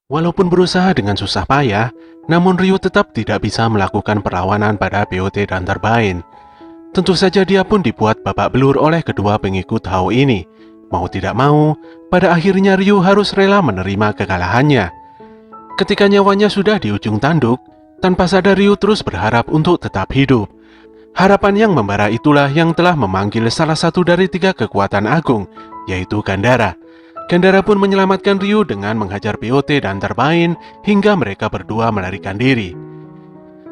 Walaupun berusaha dengan susah payah, namun Ryu tetap tidak bisa melakukan perlawanan pada BOT dan Terbain. Tentu saja dia pun dibuat babak belur oleh kedua pengikut Hao ini. Mau tidak mau, pada akhirnya Ryu harus rela menerima kekalahannya. Ketika nyawanya sudah di ujung tanduk, tanpa sadar Ryu terus berharap untuk tetap hidup. Harapan yang membara itulah yang telah memanggil salah satu dari tiga kekuatan agung, yaitu Gandhara. Gandhara pun menyelamatkan Ryu dengan menghajar BOT dan Terbain hingga mereka berdua melarikan diri.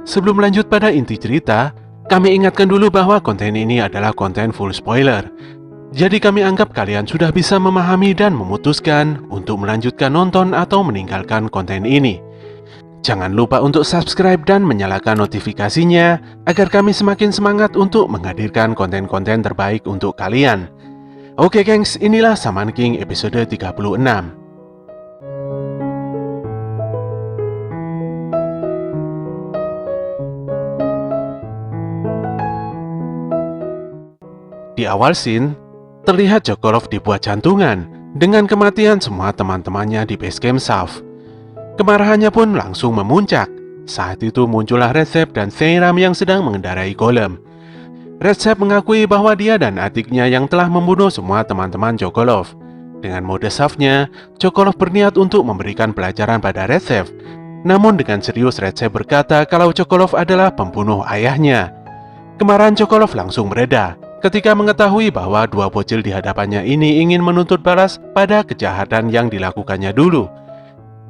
Sebelum lanjut pada inti cerita, kami ingatkan dulu bahwa konten ini adalah konten full spoiler. Jadi kami anggap kalian sudah bisa memahami dan memutuskan untuk melanjutkan nonton atau meninggalkan konten ini. Jangan lupa untuk subscribe dan menyalakan notifikasinya agar kami semakin semangat untuk menghadirkan konten-konten terbaik untuk kalian. Oke gengs, inilah Shaman King episode 36. Di awal scene, terlihat Chokorov dibuat jantungan dengan kematian semua teman-temannya di basecamp South. Kemarahannya pun langsung memuncak. Saat itu muncullah Recep dan Seiram yang sedang mengendarai golem. Recep mengakui bahwa dia dan adiknya yang telah membunuh semua teman-teman Chokorov. Dengan mode South-nya, Chokorov berniat untuk memberikan pelajaran pada Recep. Namun dengan serius Recep berkata kalau Chokorov adalah pembunuh ayahnya. Kemarahan Chokorov langsung mereda ketika mengetahui bahwa dua bocil di hadapannya ini ingin menuntut balas pada kejahatan yang dilakukannya dulu.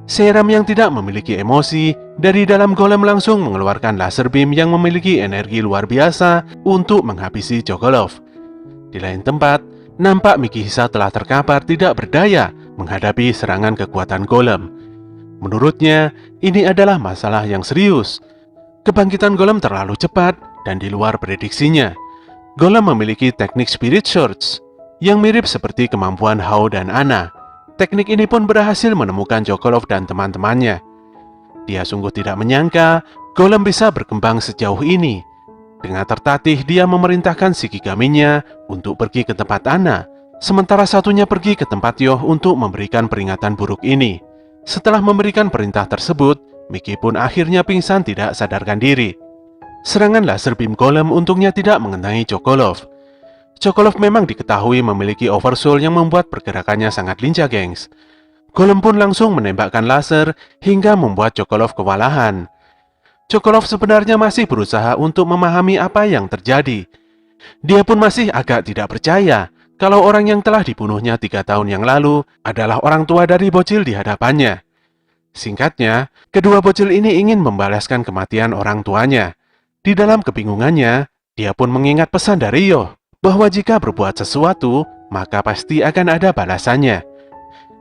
Seiram yang tidak memiliki emosi dari dalam golem langsung mengeluarkan laser beam yang memiliki energi luar biasa untuk menghabisi Chokorov. Di lain tempat, nampak Mikihisa telah terkapar tidak berdaya menghadapi serangan kekuatan golem. Menurutnya, ini adalah masalah yang serius. Kebangkitan golem terlalu cepat dan di luar prediksinya. Golem memiliki teknik Spirit Surge yang mirip seperti kemampuan Hao dan Ana. Teknik ini pun berhasil menemukan Chokorov dan teman-temannya. Dia sungguh tidak menyangka golem bisa berkembang sejauh ini. Dengan tertatih dia memerintahkan Shikigami-nya untuk pergi ke tempat Ana, sementara satunya pergi ke tempat Yoh untuk memberikan peringatan buruk ini. Setelah memberikan perintah tersebut, Miki pun akhirnya pingsan tidak sadarkan diri. Serangan laser beam golem untungnya tidak mengenai Chokorov. Chokorov memang diketahui memiliki oversoul yang membuat pergerakannya sangat lincah gengs. Golem pun langsung menembakkan laser hingga membuat Chokorov kewalahan. Chokorov sebenarnya masih berusaha untuk memahami apa yang terjadi. Dia pun masih agak tidak percaya kalau orang yang telah dibunuhnya 3 tahun yang lalu adalah orang tua dari bocil di hadapannya. Singkatnya, kedua bocil ini ingin membalaskan kematian orang tuanya. Di dalam kebingungannya, dia pun mengingat pesan dari Yoh bahwa jika berbuat sesuatu, maka pasti akan ada balasannya.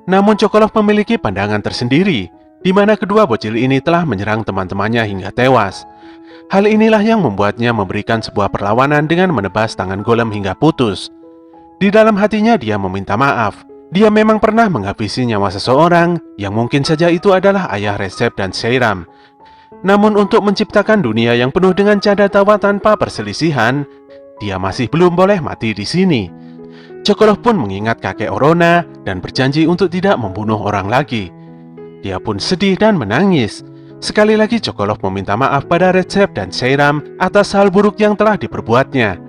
Namun Chokorov memiliki pandangan tersendiri, di mana kedua bocil ini telah menyerang teman-temannya hingga tewas. Hal inilah yang membuatnya memberikan sebuah perlawanan dengan menebas tangan golem hingga putus. Di dalam hatinya dia meminta maaf. Dia memang pernah menghabisi nyawa seseorang yang mungkin saja itu adalah ayah Recep dan Seiram. Namun untuk menciptakan dunia yang penuh dengan canda tawa tanpa perselisihan, dia masih belum boleh mati di sini. Chokorov pun mengingat kakek Orona dan berjanji untuk tidak membunuh orang lagi. Dia pun sedih dan menangis. Sekali lagi Chokorov meminta maaf pada Recep dan Seiram atas hal buruk yang telah diperbuatnya.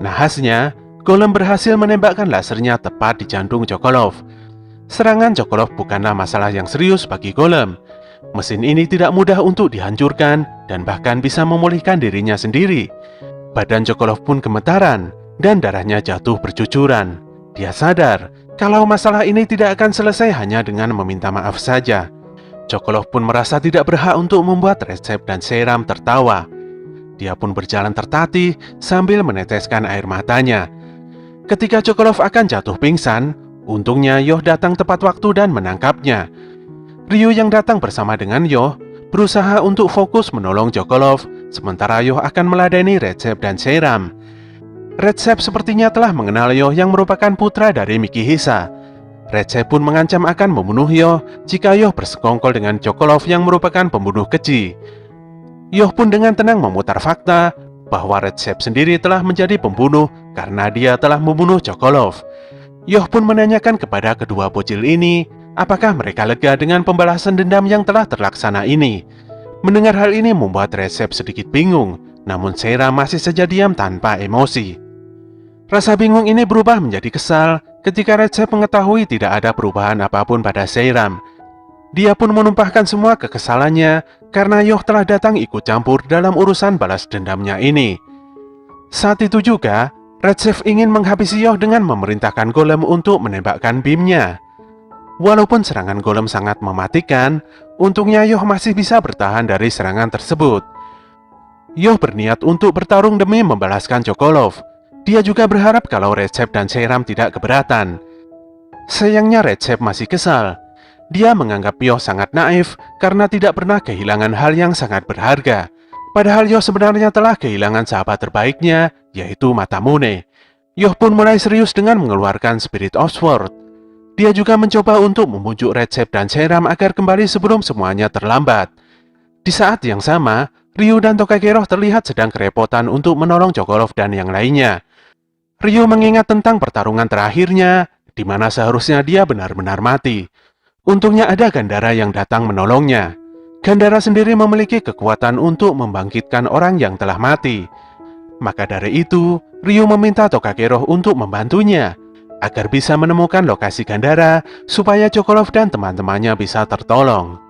Nahasnya, golem berhasil menembakkan lasernya tepat di jantung Chokorov. Serangan Chokorov bukanlah masalah yang serius bagi golem. Mesin ini tidak mudah untuk dihancurkan dan bahkan bisa memulihkan dirinya sendiri. Badan Chokorov pun gemetaran dan darahnya jatuh bercucuran. Dia sadar kalau masalah ini tidak akan selesai hanya dengan meminta maaf saja. Chokorov pun merasa tidak berhak untuk membuat Recep dan Seiram tertawa. Dia pun berjalan tertatih sambil meneteskan air matanya. Ketika Chokorov akan jatuh pingsan, untungnya Yoh datang tepat waktu dan menangkapnya. Ryu yang datang bersama dengan Yoh berusaha untuk fokus menolong Chokorov, sementara Yoh akan meladeni Recep dan Seiram. Recep sepertinya telah mengenal Yoh yang merupakan putra dari Mikihisa. Recep pun mengancam akan membunuh Yoh jika Yoh bersekongkol dengan Chokorov yang merupakan pembunuh keji. Yoh pun dengan tenang memutar fakta bahwa Recep sendiri telah menjadi pembunuh karena dia telah membunuh Chokorov. Yoh pun menanyakan kepada kedua bocil ini Apakah mereka lega dengan pembalasan dendam yang telah terlaksana ini? Mendengar hal ini membuat Recep sedikit bingung, namun Seiram masih saja diam tanpa emosi. Rasa bingung ini berubah menjadi kesal ketika Recep mengetahui tidak ada perubahan apapun pada Seiram. Dia pun menumpahkan semua kekesalannya karena Yoh telah datang ikut campur dalam urusan balas dendamnya ini. Saat itu juga, Recep ingin menghabisi Yoh dengan memerintahkan golem untuk menembakkan bimnya. Walaupun serangan golem sangat mematikan, untungnya Yoh masih bisa bertahan dari serangan tersebut. Yoh berniat untuk bertarung demi membalaskan Chocolov. Dia juga berharap kalau Recep dan Seiram tidak keberatan. Sayangnya Recep masih kesal. Dia menganggap Yoh sangat naif karena tidak pernah kehilangan hal yang sangat berharga. Padahal Yoh sebenarnya telah kehilangan sahabat terbaiknya, yaitu Masamune. Yoh pun mulai serius dengan mengeluarkan Spirit of Sword. Dia juga mencoba untuk membujuk Recep dan Seiram agar kembali sebelum semuanya terlambat. Di saat yang sama, Ryu dan Tokagero terlihat sedang kerepotan untuk menolong Chocolov dan yang lainnya. Ryu mengingat tentang pertarungan terakhirnya, di mana seharusnya dia benar-benar mati. Untungnya ada Gandara yang datang menolongnya. Gandara sendiri memiliki kekuatan untuk membangkitkan orang yang telah mati. Maka dari itu, Ryu meminta Tokagero untuk membantunya, agar bisa menemukan lokasi Gandara supaya Chocolov dan teman-temannya bisa tertolong.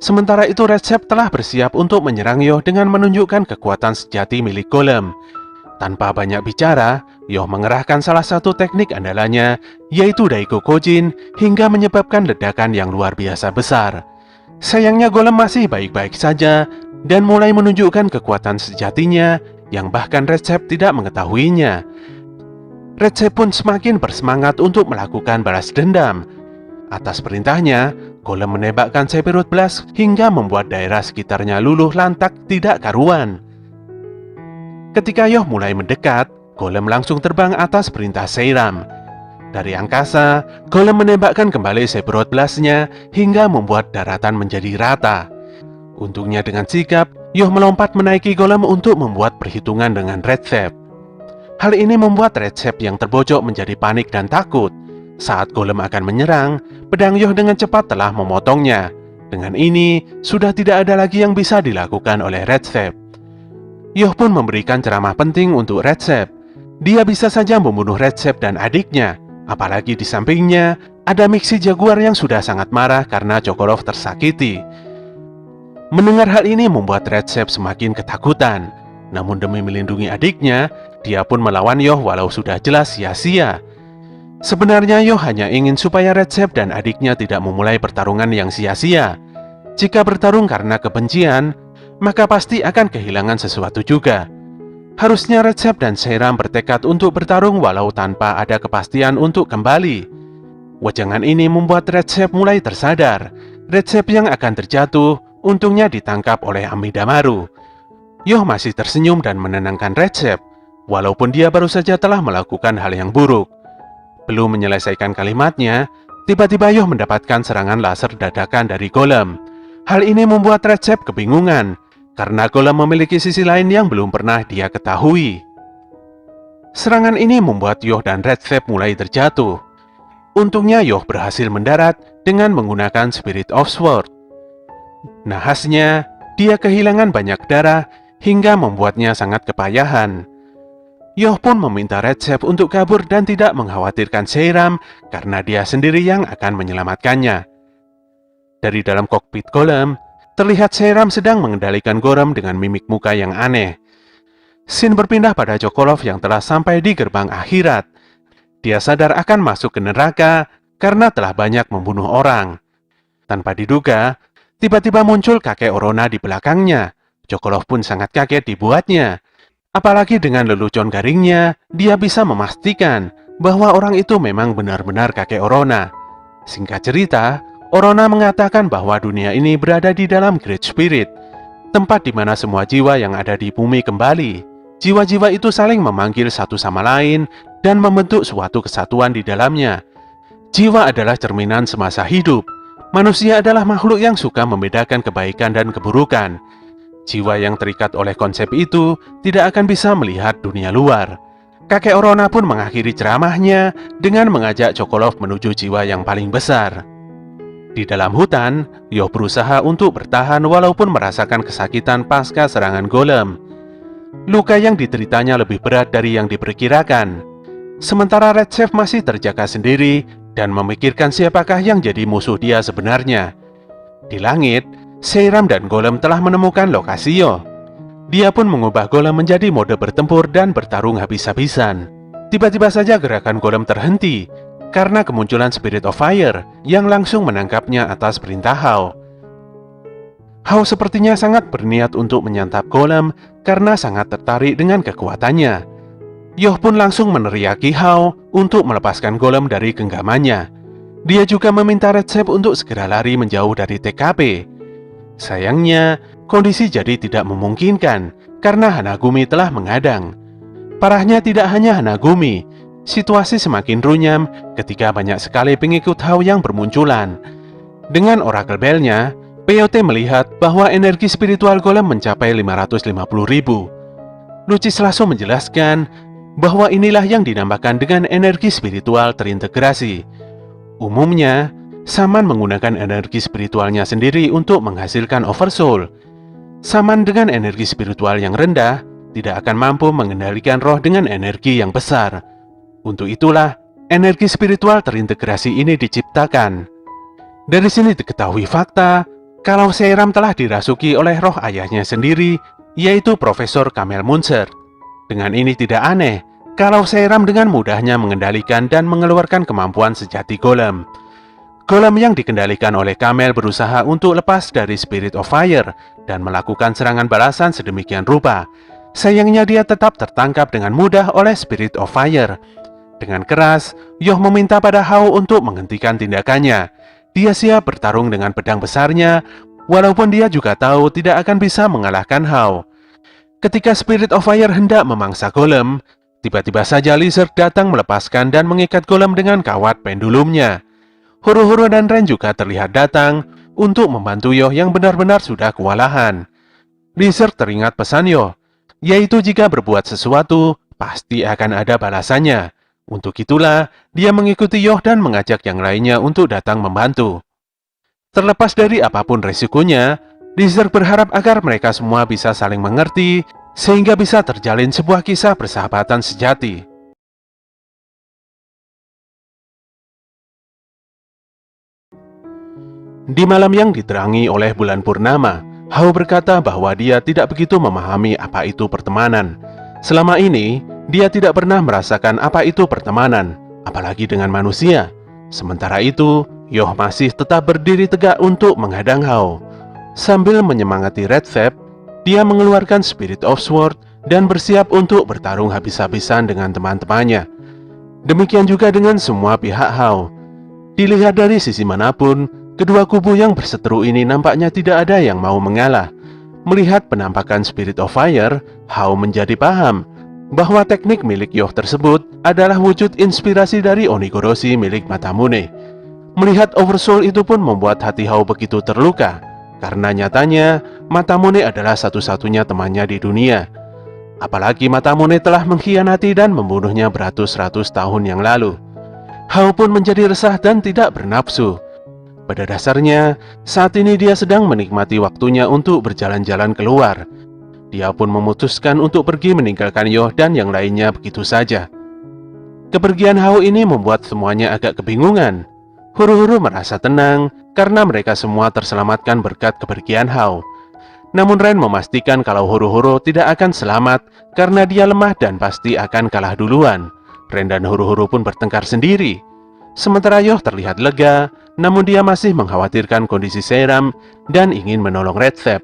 Sementara itu Recep telah bersiap untuk menyerang Yoh dengan menunjukkan kekuatan sejati milik golem. Tanpa banyak bicara, Yoh mengerahkan salah satu teknik andalannya, yaitu Daigo Kojin, hingga menyebabkan ledakan yang luar biasa besar. Sayangnya golem masih baik-baik saja dan mulai menunjukkan kekuatan sejatinya yang bahkan Recep tidak mengetahuinya. Recep pun semakin bersemangat untuk melakukan balas dendam. Atas perintahnya, golem menembakkan Sephiroth Blast hingga membuat daerah sekitarnya luluh lantak tidak karuan. Ketika Yoh mulai mendekat, golem langsung terbang atas perintah Seiram. Dari angkasa, golem menembakkan kembali Sephiroth Blast-nya hingga membuat daratan menjadi rata. Untungnya dengan sigap, Yoh melompat menaiki golem untuk membuat perhitungan dengan Recep. Hal ini membuat Recep yang terbojok menjadi panik dan takut. Saat golem akan menyerang, pedang Yoh dengan cepat telah memotongnya. Dengan ini, sudah tidak ada lagi yang bisa dilakukan oleh Recep. Yoh pun memberikan ceramah penting untuk Recep. Dia bisa saja membunuh Recep dan adiknya, apalagi di sampingnya ada Mixi Jaguar yang sudah sangat marah karena Chocolov tersakiti. Mendengar hal ini membuat Recep semakin ketakutan. Namun demi melindungi adiknya, dia pun melawan Yoh walau sudah jelas sia-sia. Sebenarnya Yoh hanya ingin supaya Recep dan adiknya tidak memulai pertarungan yang sia-sia. Jika bertarung karena kebencian, maka pasti akan kehilangan sesuatu juga. Harusnya Recep dan Seiram bertekad untuk bertarung walau tanpa ada kepastian untuk kembali. Wejangan ini membuat Recep mulai tersadar. Recep yang akan terjatuh, untungnya ditangkap oleh Amidamaru. Yoh masih tersenyum dan menenangkan Recep, walaupun dia baru saja telah melakukan hal yang buruk. Belum menyelesaikan kalimatnya, tiba-tiba Yoh mendapatkan serangan laser dadakan dari golem. Hal ini membuat Recep kebingungan, karena golem memiliki sisi lain yang belum pernah dia ketahui. Serangan ini membuat Yoh dan Recep mulai terjatuh. Untungnya Yoh berhasil mendarat dengan menggunakan Spirit of Sword. Nahasnya, dia kehilangan banyak darah hingga membuatnya sangat kepayahan. Yoh pun meminta Recep untuk kabur dan tidak mengkhawatirkan Seiram karena dia sendiri yang akan menyelamatkannya. Dari dalam kokpit golem, terlihat Seiram sedang mengendalikan golem dengan mimik muka yang aneh. Scene berpindah pada Chocolov yang telah sampai di gerbang akhirat. Dia sadar akan masuk ke neraka karena telah banyak membunuh orang. Tanpa diduga, tiba-tiba muncul kakek Orona di belakangnya. Chocolov pun sangat kaget dibuatnya. Apalagi dengan lelucon garingnya, dia bisa memastikan bahwa orang itu memang benar-benar kakek Orona. Singkat cerita, Orona mengatakan bahwa dunia ini berada di dalam Great Spirit, tempat di mana semua jiwa yang ada di bumi kembali. Jiwa-jiwa itu saling memanggil satu sama lain dan membentuk suatu kesatuan di dalamnya. Jiwa adalah cerminan semasa hidup. Manusia adalah makhluk yang suka membedakan kebaikan dan keburukan. Jiwa yang terikat oleh konsep itu tidak akan bisa melihat dunia luar. Kakek Orona pun mengakhiri ceramahnya dengan mengajak Chocolov menuju jiwa yang paling besar. Di dalam hutan, Yoh berusaha untuk bertahan walaupun merasakan kesakitan pasca serangan golem. Luka yang dideritanya lebih berat dari yang diperkirakan. Sementara Red Chef masih terjaga sendiri dan memikirkan siapakah yang jadi musuh dia sebenarnya. Di langit, Seiram dan Golem telah menemukan lokasi Yoh. Dia pun mengubah Golem menjadi mode bertempur dan bertarung habis-habisan. Tiba-tiba saja gerakan Golem terhenti karena kemunculan Spirit of Fire yang langsung menangkapnya atas perintah Hao. Hao sepertinya sangat berniat untuk menyantap Golem karena sangat tertarik dengan kekuatannya. Yoh pun langsung meneriaki Hao untuk melepaskan Golem dari genggamannya. Dia juga meminta Red Chef untuk segera lari menjauh dari TKP. Sayangnya, kondisi jadi tidak memungkinkan karena Hanagumi telah menghadang. Parahnya tidak hanya Hanagumi, situasi semakin runyam ketika banyak sekali pengikut Hao yang bermunculan. Dengan Oracle Bell-nya, POT melihat bahwa energi spiritual Golem mencapai 550.000. Lucis langsung menjelaskan bahwa inilah yang dinamakan dengan energi spiritual terintegrasi. Umumnya, Saman menggunakan energi spiritualnya sendiri untuk menghasilkan Oversoul. Saman dengan energi spiritual yang rendah tidak akan mampu mengendalikan roh dengan energi yang besar. Untuk itulah, energi spiritual terintegrasi ini diciptakan. Dari sini diketahui fakta kalau Seiram telah dirasuki oleh roh ayahnya sendiri, yaitu Profesor Kamel Munzer. Dengan ini tidak aneh kalau Seiram dengan mudahnya mengendalikan dan mengeluarkan kemampuan sejati Golem. Golem yang dikendalikan oleh Kamel berusaha untuk lepas dari Spirit of Fire dan melakukan serangan balasan sedemikian rupa. Sayangnya dia tetap tertangkap dengan mudah oleh Spirit of Fire. Dengan keras, Yoh meminta pada Hao untuk menghentikan tindakannya. Dia siap bertarung dengan pedang besarnya, walaupun dia juga tahu tidak akan bisa mengalahkan Hao. Ketika Spirit of Fire hendak memangsa Golem, tiba-tiba saja Lizard datang melepaskan dan mengikat Golem dengan kawat pendulumnya. Huru-Huru dan Ren juga terlihat datang untuk membantu Yoh yang benar-benar sudah kewalahan. Lizard teringat pesan Yoh, yaitu jika berbuat sesuatu, pasti akan ada balasannya. Untuk itulah, dia mengikuti Yoh dan mengajak yang lainnya untuk datang membantu. Terlepas dari apapun resikonya, Lizard berharap agar mereka semua bisa saling mengerti, sehingga bisa terjalin sebuah kisah persahabatan sejati. Di malam yang diterangi oleh bulan purnama, Hao berkata bahwa dia tidak begitu memahami apa itu pertemanan. Selama ini, dia tidak pernah merasakan apa itu pertemanan, apalagi dengan manusia. Sementara itu, Yoh masih tetap berdiri tegak untuk menghadang Hao. Sambil menyemangati Red Chef, dia mengeluarkan Spirit of Sword dan bersiap untuk bertarung habis-habisan dengan teman-temannya. Demikian juga dengan semua pihak Hao. Dilihat dari sisi manapun, kedua kubu yang berseteru ini nampaknya tidak ada yang mau mengalah. Melihat penampakan Spirit of Fire, Hao menjadi paham bahwa teknik milik Yoh tersebut adalah wujud inspirasi dari Onigoroshi milik Masamune. Melihat Oversoul itu pun membuat hati Hao begitu terluka, karena nyatanya Masamune adalah satu-satunya temannya di dunia. Apalagi Masamune telah mengkhianati dan membunuhnya beratus-ratus tahun yang lalu. Hao pun menjadi resah dan tidak bernafsu. Pada dasarnya, saat ini dia sedang menikmati waktunya untuk berjalan-jalan keluar. Dia pun memutuskan untuk pergi meninggalkan Yoh dan yang lainnya begitu saja. Kepergian Hao ini membuat semuanya agak kebingungan. Huru-Huru merasa tenang karena mereka semua terselamatkan berkat kepergian Hao. Namun Ren memastikan kalau Huru-Huru tidak akan selamat karena dia lemah dan pasti akan kalah duluan. Ren dan Huru-Huru pun bertengkar sendiri. Sementara Yoh terlihat lega, namun dia masih mengkhawatirkan kondisi Seiram dan ingin menolong Red Chef.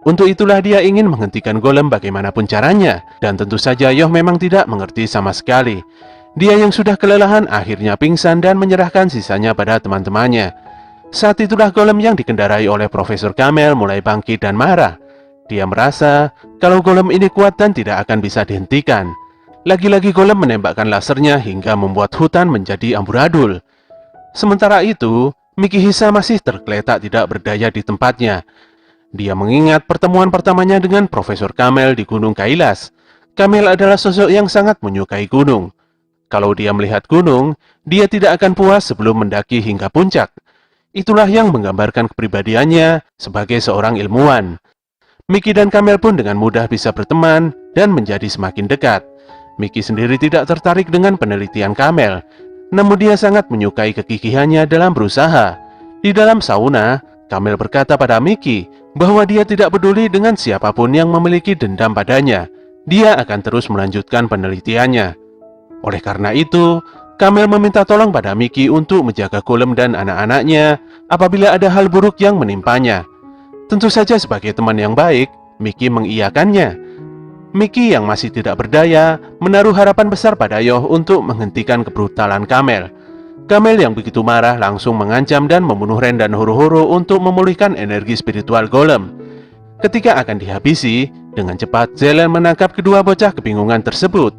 Untuk itulah dia ingin menghentikan Golem bagaimanapun caranya, dan tentu saja Yoh memang tidak mengerti sama sekali. Dia yang sudah kelelahan akhirnya pingsan dan menyerahkan sisanya pada teman-temannya. Saat itulah Golem yang dikendarai oleh Profesor Kamel mulai bangkit dan marah. Dia merasa kalau Golem ini kuat dan tidak akan bisa dihentikan. Lagi-lagi Golem menembakkan lasernya hingga membuat hutan menjadi amburadul. Sementara itu, Mikihisa masih tergeletak tidak berdaya di tempatnya. Dia mengingat pertemuan pertamanya dengan Profesor Kamel di Gunung Kailas. Kamel adalah sosok yang sangat menyukai gunung. Kalau dia melihat gunung, dia tidak akan puas sebelum mendaki hingga puncak. Itulah yang menggambarkan kepribadiannya sebagai seorang ilmuwan. Mickey dan Kamel pun dengan mudah bisa berteman dan menjadi semakin dekat. Mickey sendiri tidak tertarik dengan penelitian Kamel, namun dia sangat menyukai kegigihannya dalam berusaha. Di dalam sauna, Kamel berkata pada Mickey bahwa dia tidak peduli dengan siapapun yang memiliki dendam padanya. Dia akan terus melanjutkan penelitiannya. Oleh karena itu, Kamel meminta tolong pada Mickey untuk menjaga Golem dan anak-anaknya apabila ada hal buruk yang menimpanya. Tentu saja sebagai teman yang baik, Mickey mengiyakannya. Mickey yang masih tidak berdaya menaruh harapan besar pada Yoh untuk menghentikan kebrutalan Kamel. Kamel yang begitu marah langsung mengancam dan membunuh Ren dan Horo-Horo untuk memulihkan energi spiritual Golem. Ketika akan dihabisi, dengan cepat Zelen menangkap kedua bocah kebingungan tersebut.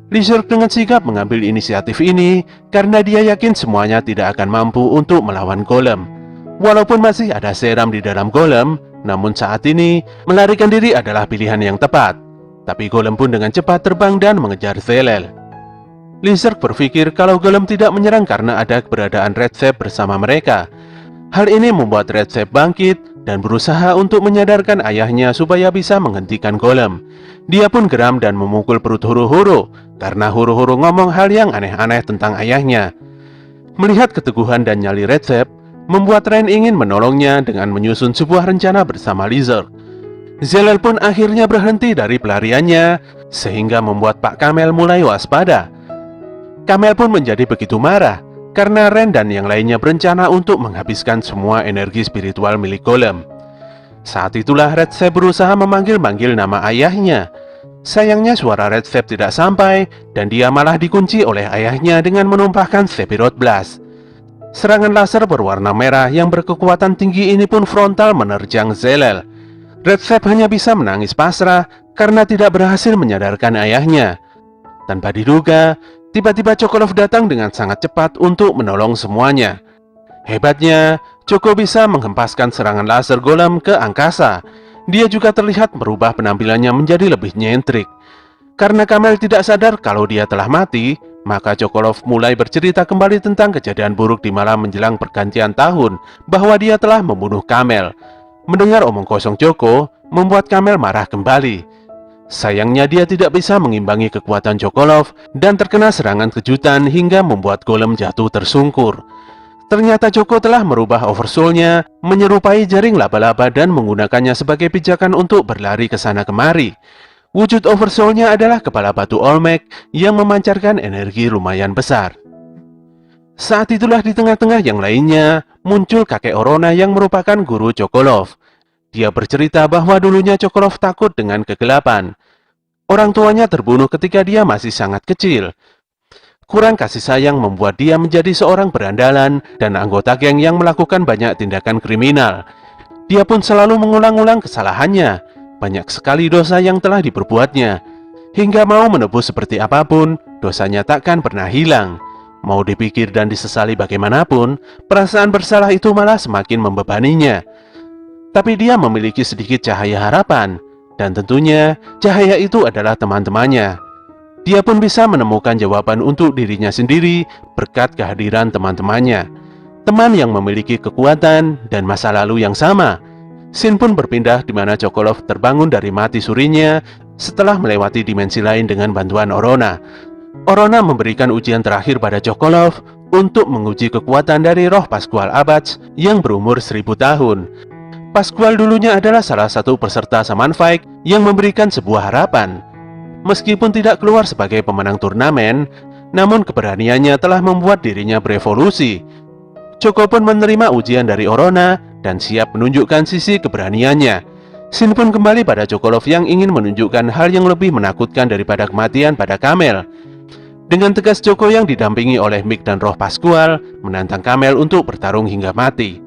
Lizard dengan sigap mengambil inisiatif ini karena dia yakin semuanya tidak akan mampu untuk melawan Golem. Walaupun masih ada seram di dalam Golem, namun saat ini melarikan diri adalah pilihan yang tepat. Tapi Golem pun dengan cepat terbang dan mengejar Zelel. Lizard berpikir kalau Golem tidak menyerang karena ada keberadaan Red Shape bersama mereka. Hal ini membuat Red Shape bangkit dan berusaha untuk menyadarkan ayahnya supaya bisa menghentikan Golem. Dia pun geram dan memukul perut Horo-Horo karena Horo-Horo ngomong hal yang aneh-aneh tentang ayahnya. Melihat keteguhan dan nyali Red Shape, membuat Ren ingin menolongnya dengan menyusun sebuah rencana bersama Lizard. Zelel pun akhirnya berhenti dari pelariannya, sehingga membuat Pak Kamel mulai waspada. Kamel pun menjadi begitu marah, karena Ren dan yang lainnya berencana untuk menghabiskan semua energi spiritual milik Golem. Saat itulah Red Shape berusaha memanggil-manggil nama ayahnya. Sayangnya suara Red Shape tidak sampai, dan dia malah dikunci oleh ayahnya dengan menumpahkan Sephiroth Blast. Serangan laser berwarna merah yang berkekuatan tinggi ini pun frontal menerjang Zelel. Red Shape hanya bisa menangis pasrah karena tidak berhasil menyadarkan ayahnya. Tanpa diduga, tiba-tiba Chocolov datang dengan sangat cepat untuk menolong semuanya. Hebatnya, Choco bisa menghempaskan serangan laser Golem ke angkasa. Dia juga terlihat merubah penampilannya menjadi lebih nyentrik. Karena Kamel tidak sadar kalau dia telah mati, maka Chocolov mulai bercerita kembali tentang kejadian buruk di malam menjelang pergantian tahun, bahwa dia telah membunuh Kamel. Mendengar omong kosong Choco, membuat Kamel marah kembali. Sayangnya dia tidak bisa mengimbangi kekuatan Chocolov dan terkena serangan kejutan hingga membuat Golem jatuh tersungkur. Ternyata Choco telah merubah Oversoul-nya menyerupai jaring laba-laba dan menggunakannya sebagai pijakan untuk berlari ke sana kemari. Wujud Oversoul-nya adalah kepala batu Olmec yang memancarkan energi lumayan besar. Saat itulah di tengah-tengah yang lainnya, muncul kakek Orona yang merupakan guru Chocolov. Dia bercerita bahwa dulunya Chocolov takut dengan kegelapan. Orang tuanya terbunuh ketika dia masih sangat kecil. Kurang kasih sayang membuat dia menjadi seorang berandalan dan anggota geng yang melakukan banyak tindakan kriminal. Dia pun selalu mengulang-ulang kesalahannya. Banyak sekali dosa yang telah diperbuatnya. Hingga mau menebus seperti apapun, dosanya takkan pernah hilang. Mau dipikir dan disesali bagaimanapun, perasaan bersalah itu malah semakin membebaninya. Tapi dia memiliki sedikit cahaya harapan, dan tentunya cahaya itu adalah teman-temannya. Dia pun bisa menemukan jawaban untuk dirinya sendiri berkat kehadiran teman-temannya. Teman yang memiliki kekuatan dan masa lalu yang sama. Scene pun berpindah di mana Chocolov terbangun dari mati surinya setelah melewati dimensi lain dengan bantuan Orona. Orona memberikan ujian terakhir pada Chocolov untuk menguji kekuatan dari roh Pascual Abbats yang berumur 1000 tahun. Pascual dulunya adalah salah satu peserta Shaman Fight yang memberikan sebuah harapan. Meskipun tidak keluar sebagai pemenang turnamen, namun keberaniannya telah membuat dirinya berevolusi. Choco pun menerima ujian dari Orona dan siap menunjukkan sisi keberaniannya. Shin pun kembali pada Chocolov yang ingin menunjukkan hal yang lebih menakutkan daripada kematian pada Kamel. Dengan tegas Choco yang didampingi oleh Mick dan roh Pascual menantang Kamel untuk bertarung hingga mati.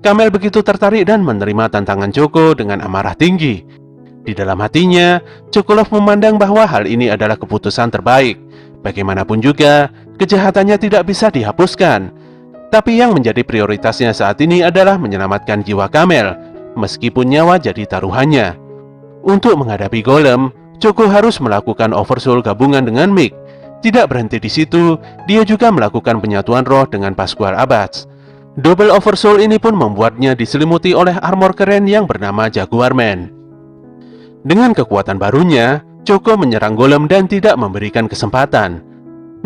Kamel begitu tertarik dan menerima tantangan Choco dengan amarah tinggi. Di dalam hatinya, Chocolov memandang bahwa hal ini adalah keputusan terbaik. Bagaimanapun juga, kejahatannya tidak bisa dihapuskan. Tapi yang menjadi prioritasnya saat ini adalah menyelamatkan jiwa Kamel, meskipun nyawa jadi taruhannya. Untuk menghadapi Golem, Choco harus melakukan Oversoul gabungan dengan Mick. Tidak berhenti di situ, dia juga melakukan penyatuan roh dengan Pascual Abbats. Double Oversoul ini pun membuatnya diselimuti oleh armor keren yang bernama Jaguar Man. Dengan kekuatan barunya, Choco menyerang golem dan tidak memberikan kesempatan.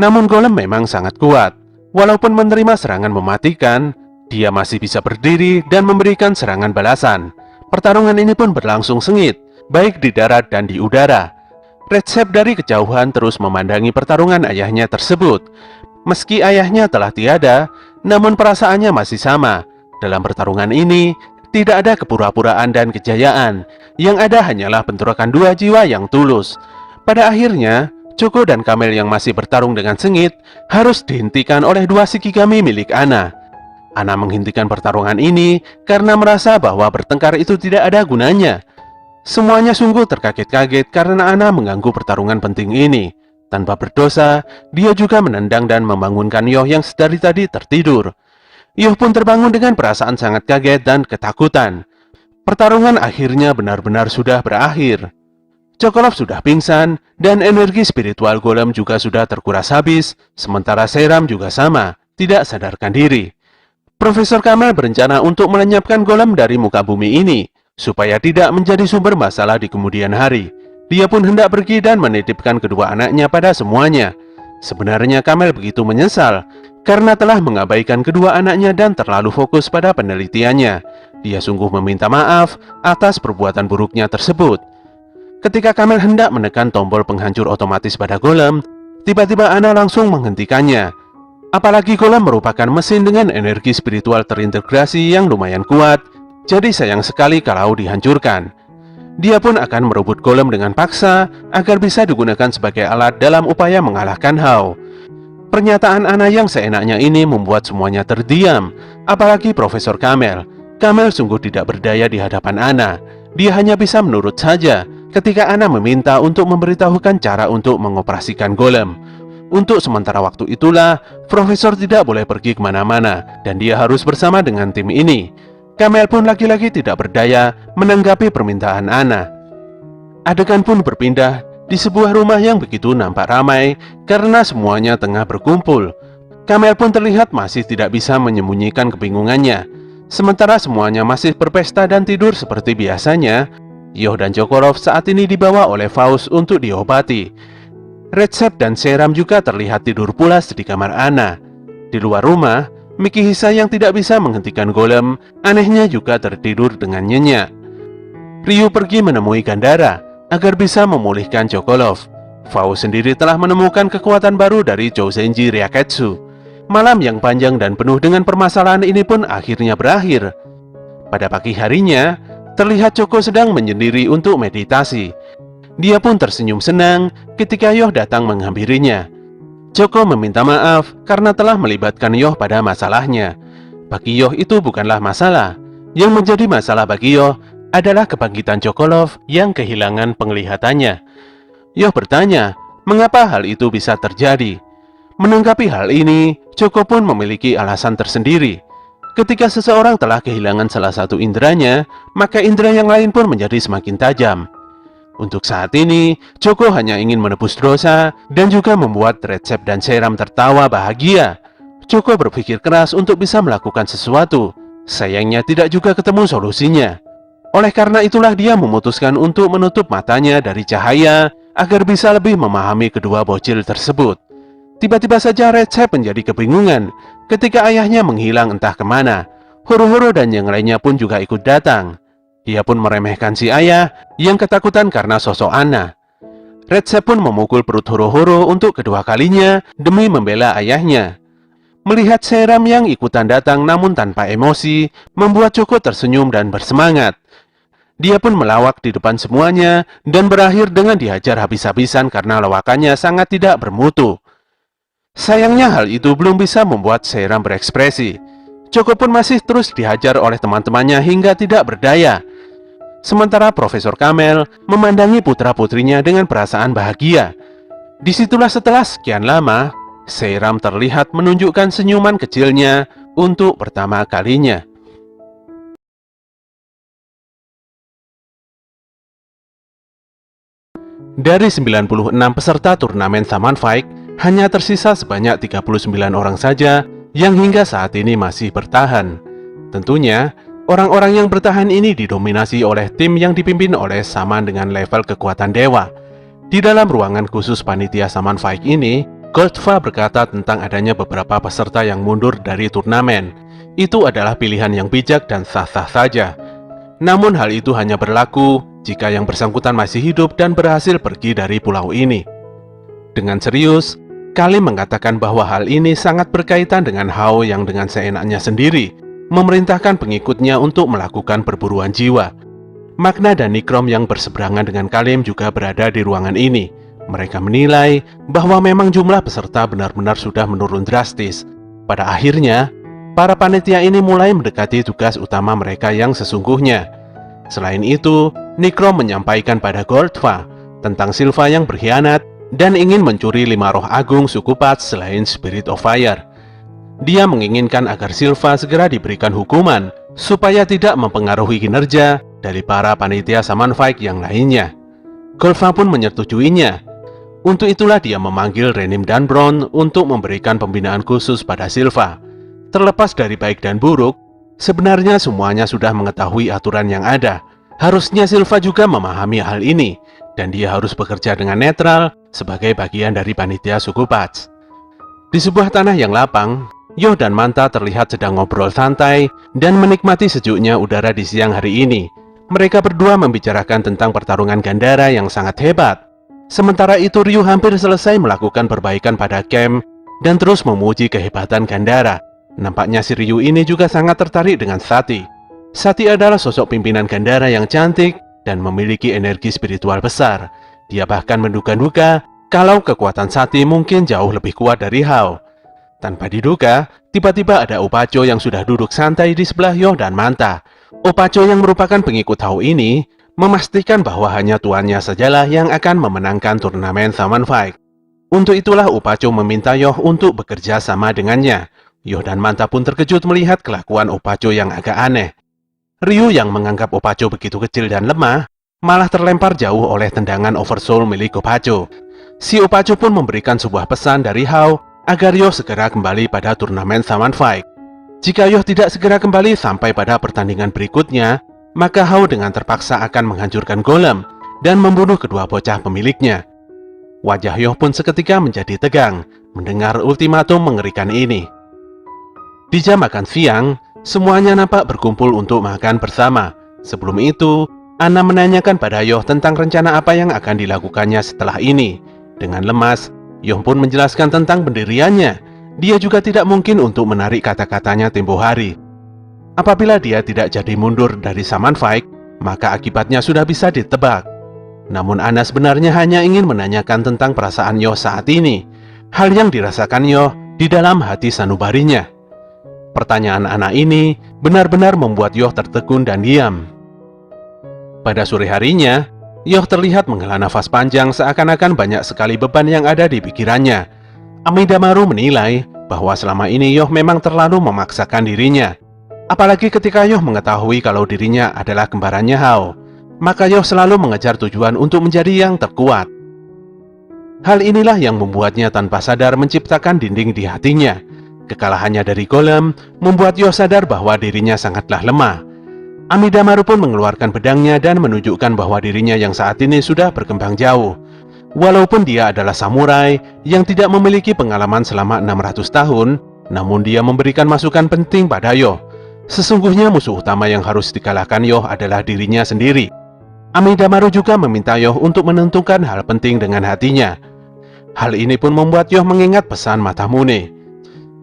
Namun golem memang sangat kuat. Walaupun menerima serangan mematikan, dia masih bisa berdiri dan memberikan serangan balasan. Pertarungan ini pun berlangsung sengit, baik di darat dan di udara. Recep dari kejauhan terus memandangi pertarungan ayahnya tersebut. Meski ayahnya telah tiada, namun perasaannya masih sama. Dalam pertarungan ini, tidak ada kepura-puraan dan kejayaan. Yang ada hanyalah bentrokan dua jiwa yang tulus. Pada akhirnya, Choco dan Kamel yang masih bertarung dengan sengit harus dihentikan oleh dua Shikigami milik Ana. Ana menghentikan pertarungan ini karena merasa bahwa bertengkar itu tidak ada gunanya. Semuanya sungguh terkaget-kaget karena Ana mengganggu pertarungan penting ini. Tanpa berdosa, dia juga menendang dan membangunkan Yoh yang sedari tadi tertidur. Yoh pun terbangun dengan perasaan sangat kaget dan ketakutan. Pertarungan akhirnya benar-benar sudah berakhir. Chocolov sudah pingsan, dan energi spiritual golem juga sudah terkuras habis, sementara Seram juga sama, tidak sadarkan diri. Profesor Kamel berencana untuk melenyapkan golem dari muka bumi ini, supaya tidak menjadi sumber masalah di kemudian hari. Dia pun hendak pergi dan menitipkan kedua anaknya pada semuanya. Sebenarnya Kamel begitu menyesal, karena telah mengabaikan kedua anaknya dan terlalu fokus pada penelitiannya. Dia sungguh meminta maaf atas perbuatan buruknya tersebut. Ketika Kamel hendak menekan tombol penghancur otomatis pada golem, tiba-tiba Ana langsung menghentikannya. Apalagi golem merupakan mesin dengan energi spiritual terintegrasi yang lumayan kuat, jadi sayang sekali kalau dihancurkan. Dia pun akan merebut golem dengan paksa agar bisa digunakan sebagai alat dalam upaya mengalahkan Hao. Pernyataan Ana yang seenaknya ini membuat semuanya terdiam, apalagi Profesor Kamel. Kamel sungguh tidak berdaya di hadapan Ana. Dia hanya bisa menurut saja ketika Ana meminta untuk memberitahukan cara untuk mengoperasikan golem. Untuk sementara waktu itulah, Profesor tidak boleh pergi kemana-mana, dan dia harus bersama dengan tim ini. Kamel pun lagi-lagi tidak berdaya menanggapi permintaan Ana. Adegan pun berpindah di sebuah rumah yang begitu nampak ramai karena semuanya tengah berkumpul. Kamel pun terlihat masih tidak bisa menyembunyikan kebingungannya. Sementara semuanya masih berpesta dan tidur seperti biasanya, Yoh dan Chocorov saat ini dibawa oleh Faust untuk diobati. Recep dan Seram juga terlihat tidur pulas di kamar Ana. Di luar rumah, Mikihisa yang tidak bisa menghentikan golem, anehnya juga tertidur dengan nyenyak. Ryu pergi menemui Gandara agar bisa memulihkan Chocorov. Faust sendiri telah menemukan kekuatan baru dari Chouzenji Ryaketsu. Malam yang panjang dan penuh dengan permasalahan ini pun akhirnya berakhir. Pada pagi harinya, terlihat Choco sedang menyendiri untuk meditasi. Dia pun tersenyum senang ketika Yoh datang menghampirinya. Choco meminta maaf karena telah melibatkan Yoh pada masalahnya. Bagi Yoh itu bukanlah masalah. Yang menjadi masalah bagi Yoh adalah kebangkitan Chocolov yang kehilangan penglihatannya. Yoh bertanya, mengapa hal itu bisa terjadi? Menanggapi hal ini, Choco pun memiliki alasan tersendiri. Ketika seseorang telah kehilangan salah satu inderanya, maka indera yang lain pun menjadi semakin tajam. Untuk saat ini, Choco hanya ingin menebus dosa dan juga membuat Recep dan Seram tertawa bahagia. Choco berpikir keras untuk bisa melakukan sesuatu. Sayangnya tidak juga ketemu solusinya. Oleh karena itulah dia memutuskan untuk menutup matanya dari cahaya agar bisa lebih memahami kedua bocil tersebut. Tiba-tiba saja Recep menjadi kebingungan ketika ayahnya menghilang entah kemana. Horo-horo dan yang lainnya pun juga ikut datang. Dia pun meremehkan si ayah yang ketakutan karena sosok Ana. Recep pun memukul perut Horo-horo untuk kedua kalinya demi membela ayahnya. Melihat Seram yang ikutan datang namun tanpa emosi, membuat Choco tersenyum dan bersemangat. Dia pun melawak di depan semuanya dan berakhir dengan dihajar habis-habisan karena lawakannya sangat tidak bermutu. Sayangnya hal itu belum bisa membuat Seram berekspresi. Choco pun masih terus dihajar oleh teman-temannya hingga tidak berdaya. Sementara Profesor Kamel memandangi putra-putrinya dengan perasaan bahagia. Disitulah setelah sekian lama, Seram terlihat menunjukkan senyuman kecilnya untuk pertama kalinya. Dari 96 peserta turnamen Saman Fight, hanya tersisa sebanyak 39 orang saja yang hingga saat ini masih bertahan. Tentunya, orang-orang yang bertahan ini didominasi oleh tim yang dipimpin oleh sama dengan level kekuatan dewa. Di dalam ruangan khusus panitia Saman Fight ini, Goldva berkata tentang adanya beberapa peserta yang mundur dari turnamen. Itu adalah pilihan yang bijak dan sah-sah saja. Namun hal itu hanya berlaku jika yang bersangkutan masih hidup dan berhasil pergi dari pulau ini. Dengan serius, Kalim mengatakan bahwa hal ini sangat berkaitan dengan Hao yang dengan seenaknya sendiri memerintahkan pengikutnya untuk melakukan perburuan jiwa. Magna dan Nikrom yang berseberangan dengan Kalim juga berada di ruangan ini. Mereka menilai bahwa memang jumlah peserta benar-benar sudah menurun drastis. Pada akhirnya, para panitia ini mulai mendekati tugas utama mereka yang sesungguhnya. Selain itu, Nikrom menyampaikan pada Goldva tentang Silva yang berkhianat dan ingin mencuri 5 roh agung suku Pats selain Spirit of Fire. Dia menginginkan agar Silva segera diberikan hukuman supaya tidak mempengaruhi kinerja dari para panitia Saman Fight yang lainnya. Goldva pun menyetujuinya. Untuk itulah dia memanggil Renim dan Bron untuk memberikan pembinaan khusus pada Silva. Terlepas dari baik dan buruk, sebenarnya semuanya sudah mengetahui aturan yang ada. Harusnya Silva juga memahami hal ini, dan dia harus bekerja dengan netral sebagai bagian dari panitia suku Pats. Di sebuah tanah yang lapang, Yoh dan Manta terlihat sedang ngobrol santai dan menikmati sejuknya udara di siang hari ini. Mereka berdua membicarakan tentang pertarungan Gandara yang sangat hebat. Sementara itu Ryu hampir selesai melakukan perbaikan pada camp dan terus memuji kehebatan Gandara. Nampaknya si Ryu ini juga sangat tertarik dengan Sati. Sati adalah sosok pimpinan Gandara yang cantik dan memiliki energi spiritual besar. Dia bahkan menduga-duga kalau kekuatan Sati mungkin jauh lebih kuat dari Hao. Tanpa diduga, tiba-tiba ada Opaco yang sudah duduk santai di sebelah Yoh dan Manta. Opaco yang merupakan pengikut Hao ini memastikan bahwa hanya tuannya sajalah yang akan memenangkan turnamen Saman Fight. Untuk itulah Opaco meminta Yoh untuk bekerja sama dengannya. Yoh dan Manta pun terkejut melihat kelakuan Opaco yang agak aneh. Ryu yang menganggap Opaco begitu kecil dan lemah, malah terlempar jauh oleh tendangan Oversoul milik Opaco. Si Opaco pun memberikan sebuah pesan dari Hao agar Yoh segera kembali pada turnamen Saman Fight. Jika Yoh tidak segera kembali sampai pada pertandingan berikutnya, maka Hao dengan terpaksa akan menghancurkan golem dan membunuh kedua bocah pemiliknya. Wajah Yoh pun seketika menjadi tegang mendengar ultimatum mengerikan ini. Di jam makan siang, semuanya nampak berkumpul untuk makan bersama. Sebelum itu, Anna menanyakan pada Yoh tentang rencana apa yang akan dilakukannya setelah ini. Dengan lemas, Yoh pun menjelaskan tentang pendiriannya. Dia juga tidak mungkin untuk menarik kata-katanya tempo hari. Apabila dia tidak jadi mundur dari Saman Fight, maka akibatnya sudah bisa ditebak. Namun Anna sebenarnya hanya ingin menanyakan tentang perasaan Yoh saat ini. Hal yang dirasakan Yoh di dalam hati sanubarinya. Pertanyaan Anna ini benar-benar membuat Yoh tertegun dan diam. Pada sore harinya, Yoh terlihat menghela nafas panjang seakan-akan banyak sekali beban yang ada di pikirannya. Amidamaru menilai bahwa selama ini Yoh memang terlalu memaksakan dirinya. Apalagi ketika Yoh mengetahui kalau dirinya adalah kembarannya Hao, maka Yoh selalu mengejar tujuan untuk menjadi yang terkuat. Hal inilah yang membuatnya tanpa sadar menciptakan dinding di hatinya. Kekalahannya dari golem membuat Yoh sadar bahwa dirinya sangatlah lemah. Amidamaru pun mengeluarkan pedangnya dan menunjukkan bahwa dirinya yang saat ini sudah berkembang jauh. Walaupun dia adalah samurai yang tidak memiliki pengalaman selama 600 tahun, namun dia memberikan masukan penting pada Yoh. Sesungguhnya musuh utama yang harus dikalahkan Yoh adalah dirinya sendiri. Amidamaru juga meminta Yoh untuk menentukan hal penting dengan hatinya. Hal ini pun membuat Yoh mengingat pesan Masamune.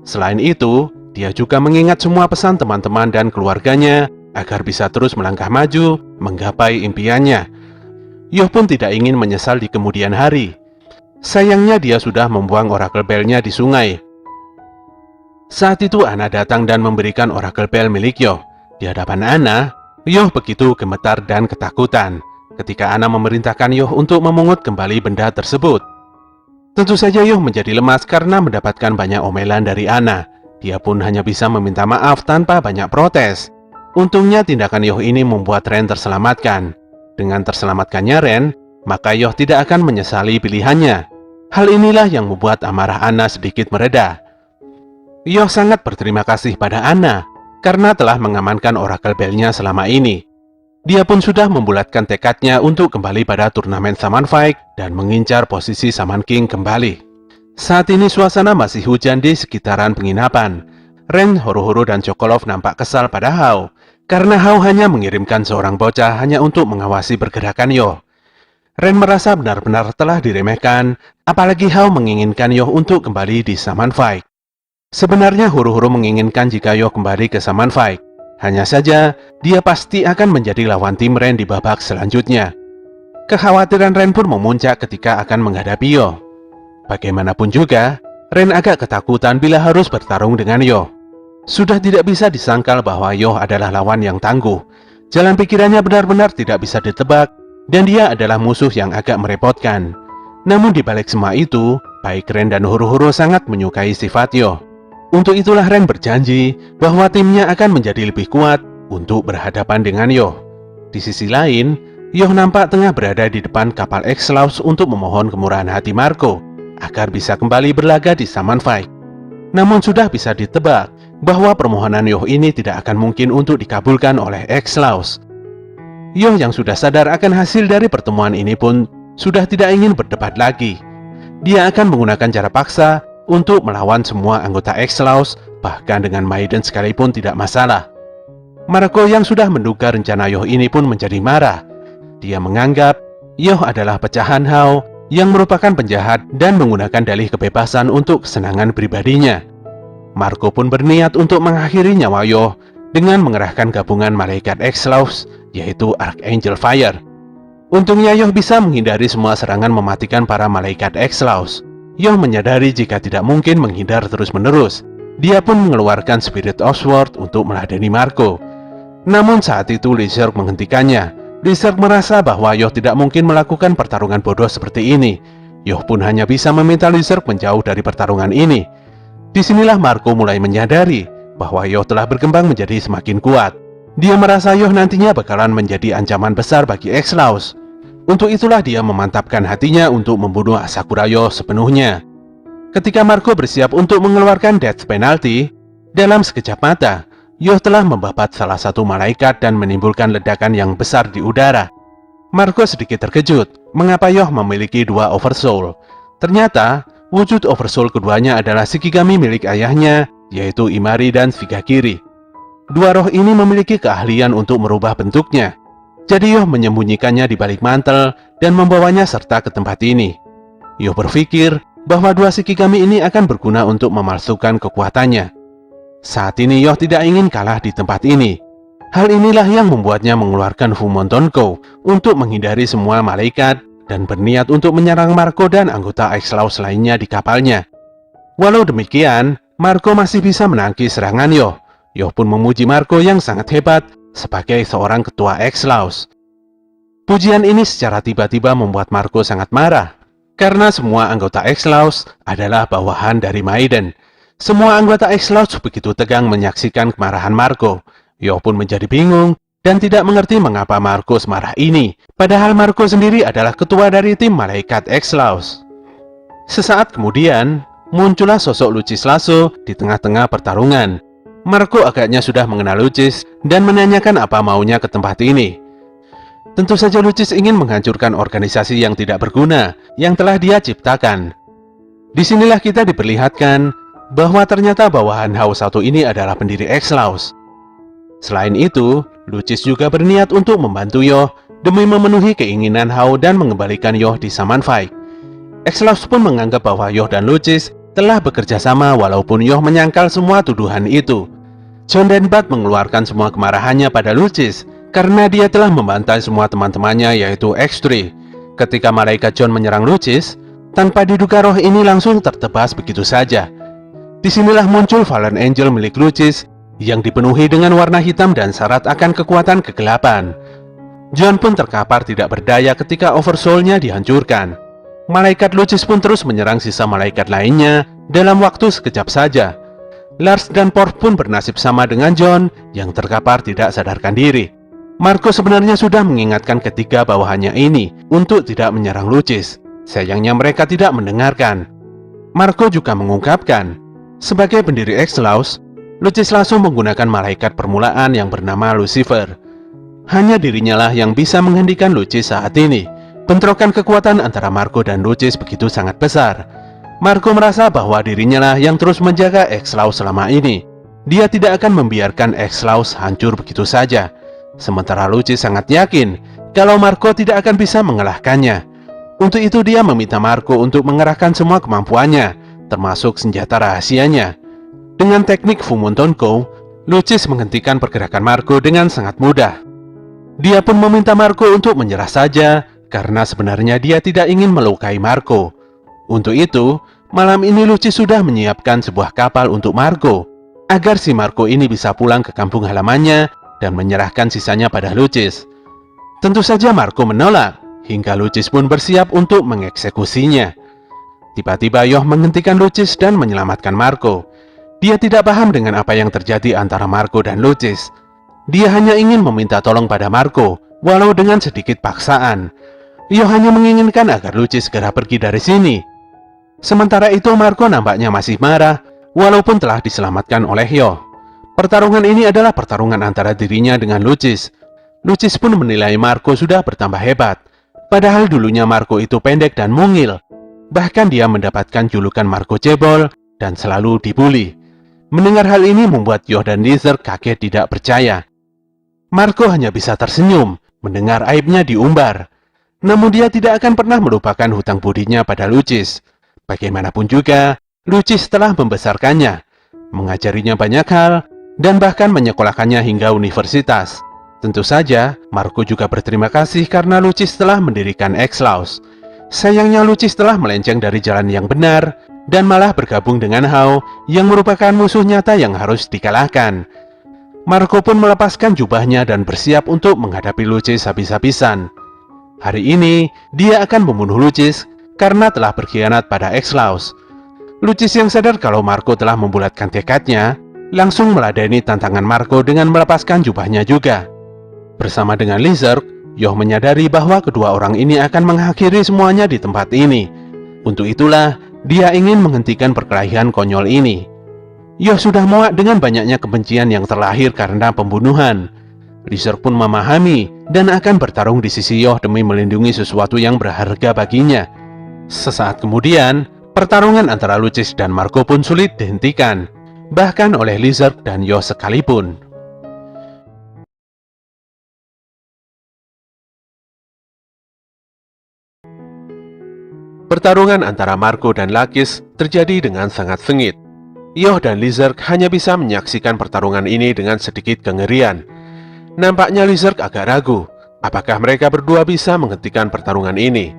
Selain itu, dia juga mengingat semua pesan teman-teman dan keluarganya agar bisa terus melangkah maju menggapai impiannya. Yoh pun tidak ingin menyesal di kemudian hari. Sayangnya dia sudah membuang Oracle Bell-nya di sungai. Saat itu Anna datang dan memberikan Oracle Bell milik Yoh. Di hadapan Anna, Yoh begitu gemetar dan ketakutan ketika Anna memerintahkan Yoh untuk memungut kembali benda tersebut. Tentu saja Yoh menjadi lemas karena mendapatkan banyak omelan dari Anna. Dia pun hanya bisa meminta maaf tanpa banyak protes. Untungnya tindakan Yoh ini membuat Ren terselamatkan. Dengan terselamatkannya Ren, maka Yoh tidak akan menyesali pilihannya. Hal inilah yang membuat amarah Anna sedikit mereda. Yoh sangat berterima kasih pada Anna karena telah mengamankan Oracle Bell-nya selama ini. Dia pun sudah membulatkan tekadnya untuk kembali pada turnamen Shaman Fight dan mengincar posisi Shaman King kembali. Saat ini suasana masih hujan di sekitaran penginapan. Ren, Horo-Horo, dan Chocolove nampak kesal pada Hao karena Hao hanya mengirimkan seorang bocah hanya untuk mengawasi pergerakan Yoh. Ren merasa benar-benar telah diremehkan, apalagi Hao menginginkan Yoh untuk kembali di Shaman Fight. Sebenarnya Horo-Horo menginginkan jika Yoh kembali ke Shaman Fight. Hanya saja, dia pasti akan menjadi lawan tim Ren di babak selanjutnya. Kekhawatiran Ren pun memuncak ketika akan menghadapi Yoh. Bagaimanapun juga, Ren agak ketakutan bila harus bertarung dengan Yoh. Sudah tidak bisa disangkal bahwa Yoh adalah lawan yang tangguh. Jalan pikirannya benar-benar tidak bisa ditebak, dan dia adalah musuh yang agak merepotkan. Namun di balik semua itu, baik Ren dan Horo-Horo sangat menyukai sifat Yoh. Untuk itulah Ren berjanji bahwa timnya akan menjadi lebih kuat untuk berhadapan dengan Yoh. Di sisi lain, Yoh nampak tengah berada di depan kapal X-Laws untuk memohon kemurahan hati Marco agar bisa kembali berlaga di Shaman Fight. Namun sudah bisa ditebak bahwa permohonan Yoh ini tidak akan mungkin untuk dikabulkan oleh X-Laws. Yoh yang sudah sadar akan hasil dari pertemuan ini pun sudah tidak ingin berdebat lagi. Dia akan menggunakan cara paksa untuk melawan semua anggota X-Laws, bahkan dengan Maiden sekalipun tidak masalah. Marco yang sudah menduga rencana Yoh ini pun menjadi marah. Dia menganggap Yoh adalah pecahan Hao yang merupakan penjahat dan menggunakan dalih kebebasan untuk kesenangan pribadinya. Marco pun berniat untuk mengakhiri nyawa Yoh dengan mengerahkan gabungan malaikat X-Laws, yaitu Archangel Fire. Untungnya Yoh bisa menghindari semua serangan mematikan para malaikat X-Laws. Yoh menyadari jika tidak mungkin menghindar terus-menerus. Dia pun mengeluarkan Spirit of Sword untuk meladeni Marco. Namun saat itu Lizard menghentikannya. Lizard merasa bahwa Yoh tidak mungkin melakukan pertarungan bodoh seperti ini. Yoh pun hanya bisa meminta Lizard menjauh dari pertarungan ini. Disinilah Marco mulai menyadari bahwa Yoh telah berkembang menjadi semakin kuat. Dia merasa Yoh nantinya bakalan menjadi ancaman besar bagi X-Laws. Untuk itulah dia memantapkan hatinya untuk membunuh Asakura Yoh sepenuhnya. Ketika Marco bersiap untuk mengeluarkan Death Penalty, dalam sekejap mata, Yoh telah membabat salah satu malaikat dan menimbulkan ledakan yang besar di udara. Marco sedikit terkejut, mengapa Yoh memiliki dua Oversoul. Ternyata, wujud Oversoul keduanya adalah Shikigami milik ayahnya, yaitu Imari dan Shigakiri. Dua roh ini memiliki keahlian untuk merubah bentuknya. Jadi Yoh menyembunyikannya di balik mantel dan membawanya serta ke tempat ini. Yoh berpikir bahwa dua Shikigami ini akan berguna untuk memalsukan kekuatannya. Saat ini Yoh tidak ingin kalah di tempat ini. Hal inilah yang membuatnya mengeluarkan Fumon Tonko untuk menghindari semua malaikat dan berniat untuk menyerang Marco dan anggota X-Laws lainnya di kapalnya. Walau demikian, Marco masih bisa menangkis serangan Yoh. Yoh pun memuji Marco yang sangat hebat sebagai seorang ketua X-Laws. Pujian ini secara tiba-tiba membuat Marco sangat marah, karena semua anggota X-Laws adalah bawahan dari Maiden. Semua anggota X-Laws begitu tegang menyaksikan kemarahan Marco. Yoh pun menjadi bingung dan tidak mengerti mengapa Marco semarah ini, padahal Marco sendiri adalah ketua dari tim malaikat X-Laws. Sesaat kemudian, muncullah sosok Lucis Lasso di tengah-tengah pertarungan. Marco agaknya sudah mengenal Lucis dan menanyakan apa maunya ke tempat ini. Tentu saja Lucis ingin menghancurkan organisasi yang tidak berguna yang telah dia ciptakan. Disinilah kita diperlihatkan bahwa ternyata bawahan Hao satu ini adalah pendiri X-Laws. Selain itu, Lucis juga berniat untuk membantu Yoh demi memenuhi keinginan Hao dan mengembalikan Yoh di Shaman Fight. X-Laws pun menganggap bahwa Yoh dan Lucis telah bekerja sama walaupun Yoh menyangkal semua tuduhan itu. John dan Bud mengeluarkan semua kemarahannya pada Lucis karena dia telah membantai semua teman-temannya yaitu X3. Ketika malaikat John menyerang Lucis, tanpa diduga roh ini langsung tertebas begitu saja. Disinilah muncul Fallen Angel milik Lucis yang dipenuhi dengan warna hitam dan syarat akan kekuatan kegelapan. John pun terkapar tidak berdaya ketika Oversoul-nya dihancurkan. Malaikat Lucis pun terus menyerang sisa malaikat lainnya dalam waktu sekejap saja. Lars dan Porf pun bernasib sama dengan John yang terkapar tidak sadarkan diri. Marco sebenarnya sudah mengingatkan ketiga bawahannya ini untuk tidak menyerang Lucis. Sayangnya mereka tidak mendengarkan. Marco juga mengungkapkan, Sebagai pendiri X-Laws, Lucis langsung menggunakan malaikat permulaan yang bernama Lucifer. Hanya dirinya lah yang bisa menghentikan Lucis saat ini. Bentrokan kekuatan antara Marco dan Lucis begitu sangat besar. Marco merasa bahwa dirinya lah yang terus menjaga X-Laws selama ini. Dia tidak akan membiarkan X-Laws hancur begitu saja. Sementara Lucis sangat yakin kalau Marco tidak akan bisa mengalahkannya. Untuk itu dia meminta Marco untuk mengerahkan semua kemampuannya, termasuk senjata rahasianya. Dengan teknik Fumontonko, Lucis menghentikan pergerakan Marco dengan sangat mudah. Dia pun meminta Marco untuk menyerah saja, karena sebenarnya dia tidak ingin melukai Marco. Untuk itu, malam ini Lucis sudah menyiapkan sebuah kapal untuk Marco, agar si Marco ini bisa pulang ke kampung halamannya dan menyerahkan sisanya pada Lucis. Tentu saja Marco menolak, hingga Lucis pun bersiap untuk mengeksekusinya. Tiba-tiba Yoh menghentikan Lucis dan menyelamatkan Marco. Dia tidak paham dengan apa yang terjadi antara Marco dan Lucis. Dia hanya ingin meminta tolong pada Marco, walau dengan sedikit paksaan. Yoh hanya menginginkan agar Lucis segera pergi dari sini. Sementara itu Marco nampaknya masih marah, walaupun telah diselamatkan oleh Yoh. Pertarungan ini adalah pertarungan antara dirinya dengan Lucis. Lucis pun menilai Marco sudah bertambah hebat. Padahal dulunya Marco itu pendek dan mungil. Bahkan dia mendapatkan julukan Marco Cebol dan selalu dibully. Mendengar hal ini membuat Yoh dan Lizard kaget tidak percaya. Marco hanya bisa tersenyum mendengar aibnya diumbar. Namun dia tidak akan pernah melupakan hutang budinya pada Lucis. Bagaimanapun juga, Lucis telah membesarkannya, mengajarinya banyak hal, dan bahkan menyekolahkannya hingga universitas. Tentu saja, Marco juga berterima kasih karena Lucis telah mendirikan X-Laws. Sayangnya Lucis telah melenceng dari jalan yang benar, dan malah bergabung dengan Hao yang merupakan musuh nyata yang harus dikalahkan. Marco pun melepaskan jubahnya dan bersiap untuk menghadapi Lucis habis-habisan. Hari ini, dia akan membunuh Lucis karena telah berkhianat pada X-Laws. Lucis yang sadar kalau Marco telah membulatkan tekadnya, langsung meladeni tantangan Marco dengan melepaskan jubahnya juga. Bersama dengan Lizard, Yoh menyadari bahwa kedua orang ini akan mengakhiri semuanya di tempat ini. Untuk itulah, dia ingin menghentikan perkelahian konyol ini. Yoh sudah muak dengan banyaknya kebencian yang terlahir karena pembunuhan. Lizard pun memahami dan akan bertarung di sisi Yoh demi melindungi sesuatu yang berharga baginya. Sesaat kemudian, pertarungan antara Lucis dan Marco pun sulit dihentikan, bahkan oleh Lizard dan Yoh sekalipun. Pertarungan antara Marco dan Lakis terjadi dengan sangat sengit. Yoh dan Lizard hanya bisa menyaksikan pertarungan ini dengan sedikit kengerian. Nampaknya Lizard agak ragu, apakah mereka berdua bisa menghentikan pertarungan ini.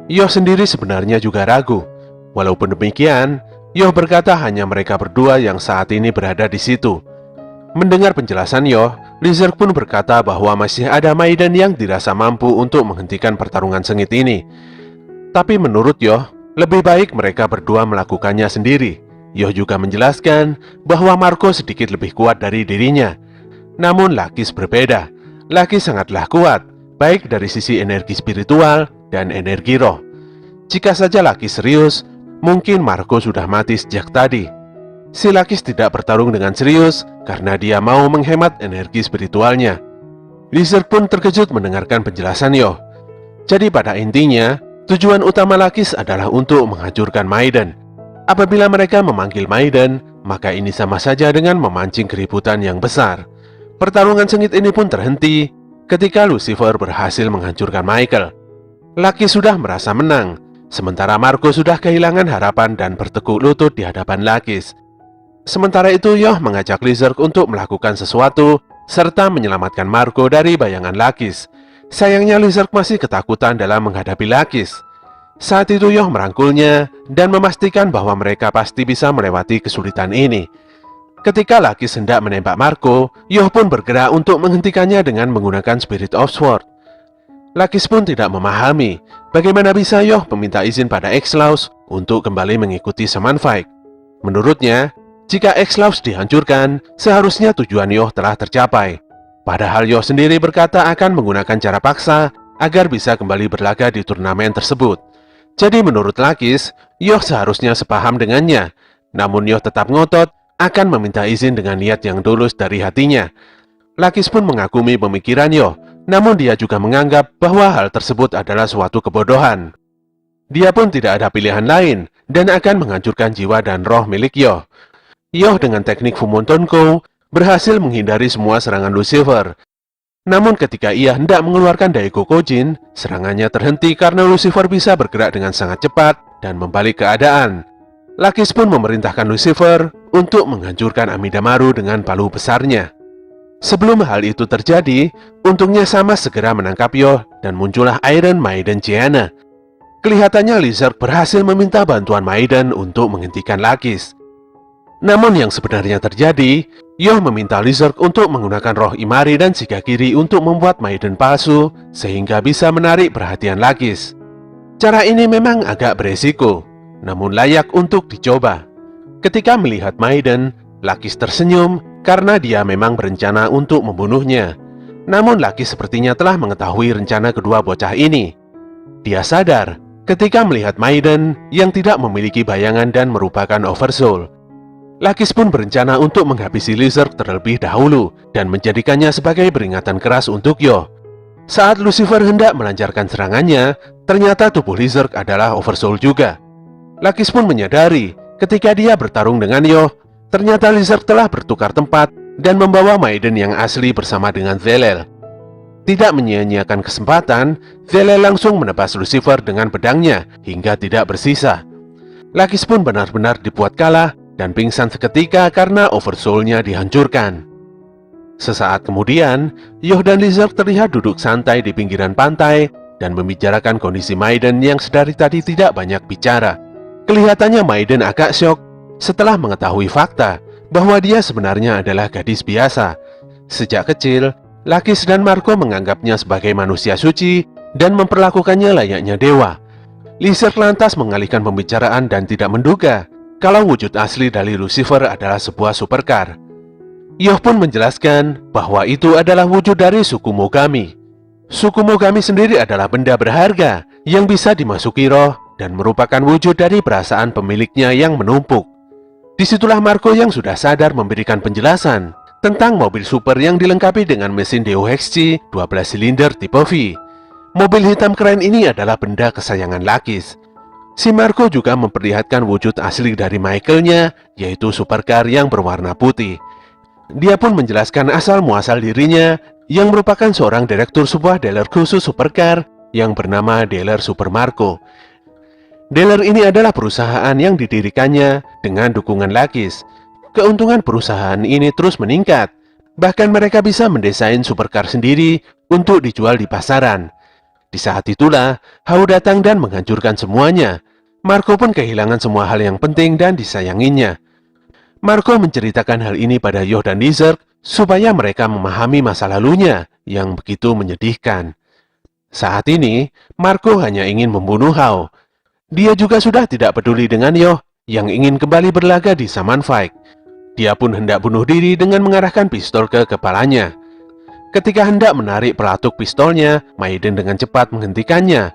Yoh sendiri sebenarnya juga ragu. Walaupun demikian, Yoh berkata hanya mereka berdua yang saat ini berada di situ. Mendengar penjelasan Yoh, Lizard pun berkata bahwa masih ada Maiden yang dirasa mampu untuk menghentikan pertarungan sengit ini. Tapi menurut Yoh, lebih baik mereka berdua melakukannya sendiri. Yoh juga menjelaskan bahwa Marco sedikit lebih kuat dari dirinya. Namun Lakis berbeda. Lakis sangatlah kuat, baik dari sisi energi spiritual dan energi roh. Jika saja Lakis serius, mungkin Marco sudah mati sejak tadi. Si Lakis tidak bertarung dengan serius karena dia mau menghemat energi spiritualnya. Lizard pun terkejut mendengarkan penjelasan Yoh. Jadi pada intinya, tujuan utama Lakis adalah untuk menghancurkan Maiden. Apabila mereka memanggil Maiden, maka ini sama saja dengan memancing keributan yang besar. Pertarungan sengit ini pun terhenti ketika Lucifer berhasil menghancurkan Michael. Lakis sudah merasa menang, sementara Marco sudah kehilangan harapan dan bertekuk lutut di hadapan Lakis. Sementara itu Yoh mengajak Lizard untuk melakukan sesuatu serta menyelamatkan Marco dari bayangan Lakis. Sayangnya Lizard masih ketakutan dalam menghadapi Lakis. Saat itu Yoh merangkulnya dan memastikan bahwa mereka pasti bisa melewati kesulitan ini. Ketika Lakis hendak menembak Marco, Yoh pun bergerak untuk menghentikannya dengan menggunakan Spirit of Sword. Lakis pun tidak memahami bagaimana bisa Yoh meminta izin pada X-Laws untuk kembali mengikuti Shaman Fight. Menurutnya, jika X-Laws dihancurkan, seharusnya tujuan Yoh telah tercapai. Padahal Yoh sendiri berkata akan menggunakan cara paksa agar bisa kembali berlaga di turnamen tersebut. Jadi menurut Lakis, Yoh seharusnya sepaham dengannya, Namun Yoh tetap ngotot akan meminta izin dengan niat yang tulus dari hatinya. Lakis pun mengagumi pemikiran Yoh, namun dia juga menganggap bahwa hal tersebut adalah suatu kebodohan. Dia pun tidak ada pilihan lain dan akan menghancurkan jiwa dan roh milik Yoh. Yoh dengan teknik Fumontonko berhasil menghindari semua serangan Lucifer. Namun ketika ia hendak mengeluarkan Daikokujin, serangannya terhenti karena Lucifer bisa bergerak dengan sangat cepat dan membalik keadaan. Lakis pun memerintahkan Lucifer untuk menghancurkan Amidamaru dengan palu besarnya. Sebelum hal itu terjadi, untungnya Sama segera menangkap Yoh dan muncullah Iron Maiden Gianna. Kelihatannya Lizard berhasil meminta bantuan Maiden untuk menghentikan Lakis. Namun yang sebenarnya terjadi, Yoh meminta Lizard untuk menggunakan roh Imari dan Shigakiri untuk membuat Maiden palsu sehingga bisa menarik perhatian Lakis. Cara ini memang agak beresiko, namun layak untuk dicoba. Ketika melihat Maiden, Lakis tersenyum karena dia memang berencana untuk membunuhnya. Namun Lakis sepertinya telah mengetahui rencana kedua bocah ini. Dia sadar ketika melihat Maiden yang tidak memiliki bayangan dan merupakan Oversoul. Lakis pun berencana untuk menghabisi Lizard terlebih dahulu dan menjadikannya sebagai peringatan keras untuk Yoh. Saat Lucifer hendak melancarkan serangannya, ternyata tubuh Lizard adalah Oversoul juga. Lakis pun menyadari ketika dia bertarung dengan Yoh, ternyata Lizard telah bertukar tempat dan membawa Maiden yang asli bersama dengan Zelel. Tidak menyia-nyiakan kesempatan, Zelel langsung menebas Lucifer dengan pedangnya hingga tidak bersisa. Lakis pun benar-benar dibuat kalah dan pingsan seketika karena Oversoul-nya dihancurkan. Sesaat kemudian, Yoh dan Lizard terlihat duduk santai di pinggiran pantai dan membicarakan kondisi Maiden yang sedari tadi tidak banyak bicara. Kelihatannya Maiden agak syok setelah mengetahui fakta bahwa dia sebenarnya adalah gadis biasa. Sejak kecil, Lakis dan Marco menganggapnya sebagai manusia suci dan memperlakukannya layaknya dewa. Lizard lantas mengalihkan pembicaraan dan tidak menduga kalau wujud asli dari Lucifer adalah sebuah supercar. Yoh pun menjelaskan bahwa itu adalah wujud dari suku Mogami. Suku Mogami sendiri adalah benda berharga yang bisa dimasuki roh dan merupakan wujud dari perasaan pemiliknya yang menumpuk. Disitulah Marco yang sudah sadar memberikan penjelasan tentang mobil super yang dilengkapi dengan mesin DOHC 12 silinder tipe V. Mobil hitam keren ini adalah benda kesayangan Lakis. Si Marco juga memperlihatkan wujud asli dari Michaelnya, yaitu supercar yang berwarna putih. Dia pun menjelaskan asal-muasal dirinya, yang merupakan seorang direktur sebuah dealer khusus supercar yang bernama Dealer Super Marco. Dealer ini adalah perusahaan yang didirikannya dengan dukungan Lakis. Keuntungan perusahaan ini terus meningkat, bahkan mereka bisa mendesain supercar sendiri untuk dijual di pasaran. Di saat itulah, Hao datang dan menghancurkan semuanya. Marco pun kehilangan semua hal yang penting dan disayanginya. Marco menceritakan hal ini pada Yoh dan Lizard supaya mereka memahami masa lalunya yang begitu menyedihkan. Saat ini, Marco hanya ingin membunuh Hao. Dia juga sudah tidak peduli dengan Yoh yang ingin kembali berlaga di Saman Fight. Dia pun hendak bunuh diri dengan mengarahkan pistol ke kepalanya. Ketika hendak menarik pelatuk pistolnya, Maiden dengan cepat menghentikannya.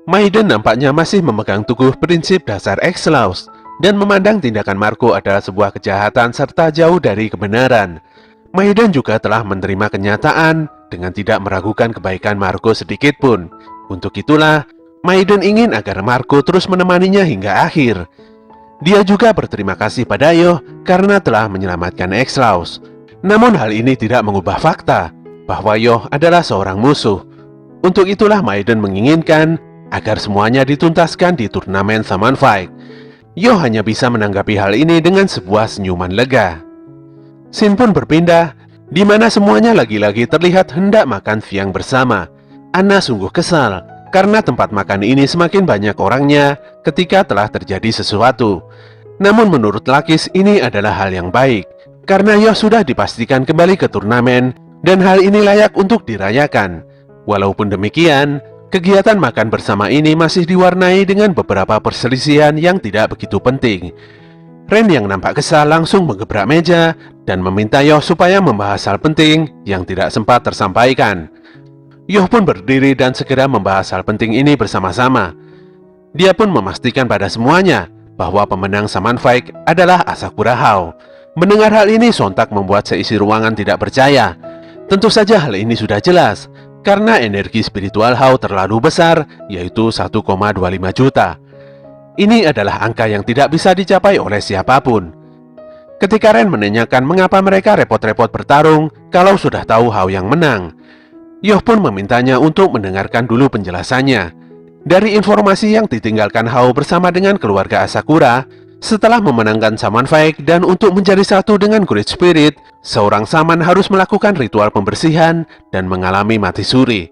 Maiden nampaknya masih memegang teguh prinsip dasar X-Laws dan memandang tindakan Marco adalah sebuah kejahatan serta jauh dari kebenaran. Maiden juga telah menerima kenyataan dengan tidak meragukan kebaikan Marco sedikit pun. Untuk itulah, Maiden ingin agar Marco terus menemaninya hingga akhir. Dia juga berterima kasih pada Yoh karena telah menyelamatkan X-Laws. Namun hal ini tidak mengubah fakta bahwa Yoh adalah seorang musuh. Untuk itulah Maiden menginginkan agar semuanya dituntaskan di turnamen Saman Fight. Yoh hanya bisa menanggapi hal ini dengan sebuah senyuman lega. Scene pun berpindah, di mana semuanya lagi-lagi terlihat hendak makan siang bersama. Anna sungguh kesal karena tempat makan ini semakin banyak orangnya ketika telah terjadi sesuatu. Namun menurut Lakis ini adalah hal yang baik, karena Yoh sudah dipastikan kembali ke turnamen dan hal ini layak untuk dirayakan. Walaupun demikian, kegiatan makan bersama ini masih diwarnai dengan beberapa perselisihan yang tidak begitu penting. Ren yang nampak kesal langsung menggebrak meja dan meminta Yoh supaya membahas hal penting yang tidak sempat tersampaikan. Yoh pun berdiri dan segera membahas hal penting ini bersama-sama. Dia pun memastikan pada semuanya bahwa pemenang Saman Fight adalah Asakura Hao. Mendengar hal ini sontak membuat seisi ruangan tidak percaya. Tentu saja hal ini sudah jelas, karena energi spiritual Hao terlalu besar, yaitu 1,25 juta. Ini adalah angka yang tidak bisa dicapai oleh siapapun. Ketika Ren menanyakan mengapa mereka repot-repot bertarung kalau sudah tahu Hao yang menang, Yoh pun memintanya untuk mendengarkan dulu penjelasannya. Dari informasi yang ditinggalkan Hao bersama dengan keluarga Asakura, setelah memenangkan Saman Fight dan untuk menjadi satu dengan Great Spirit, seorang Saman harus melakukan ritual pembersihan dan mengalami mati suri.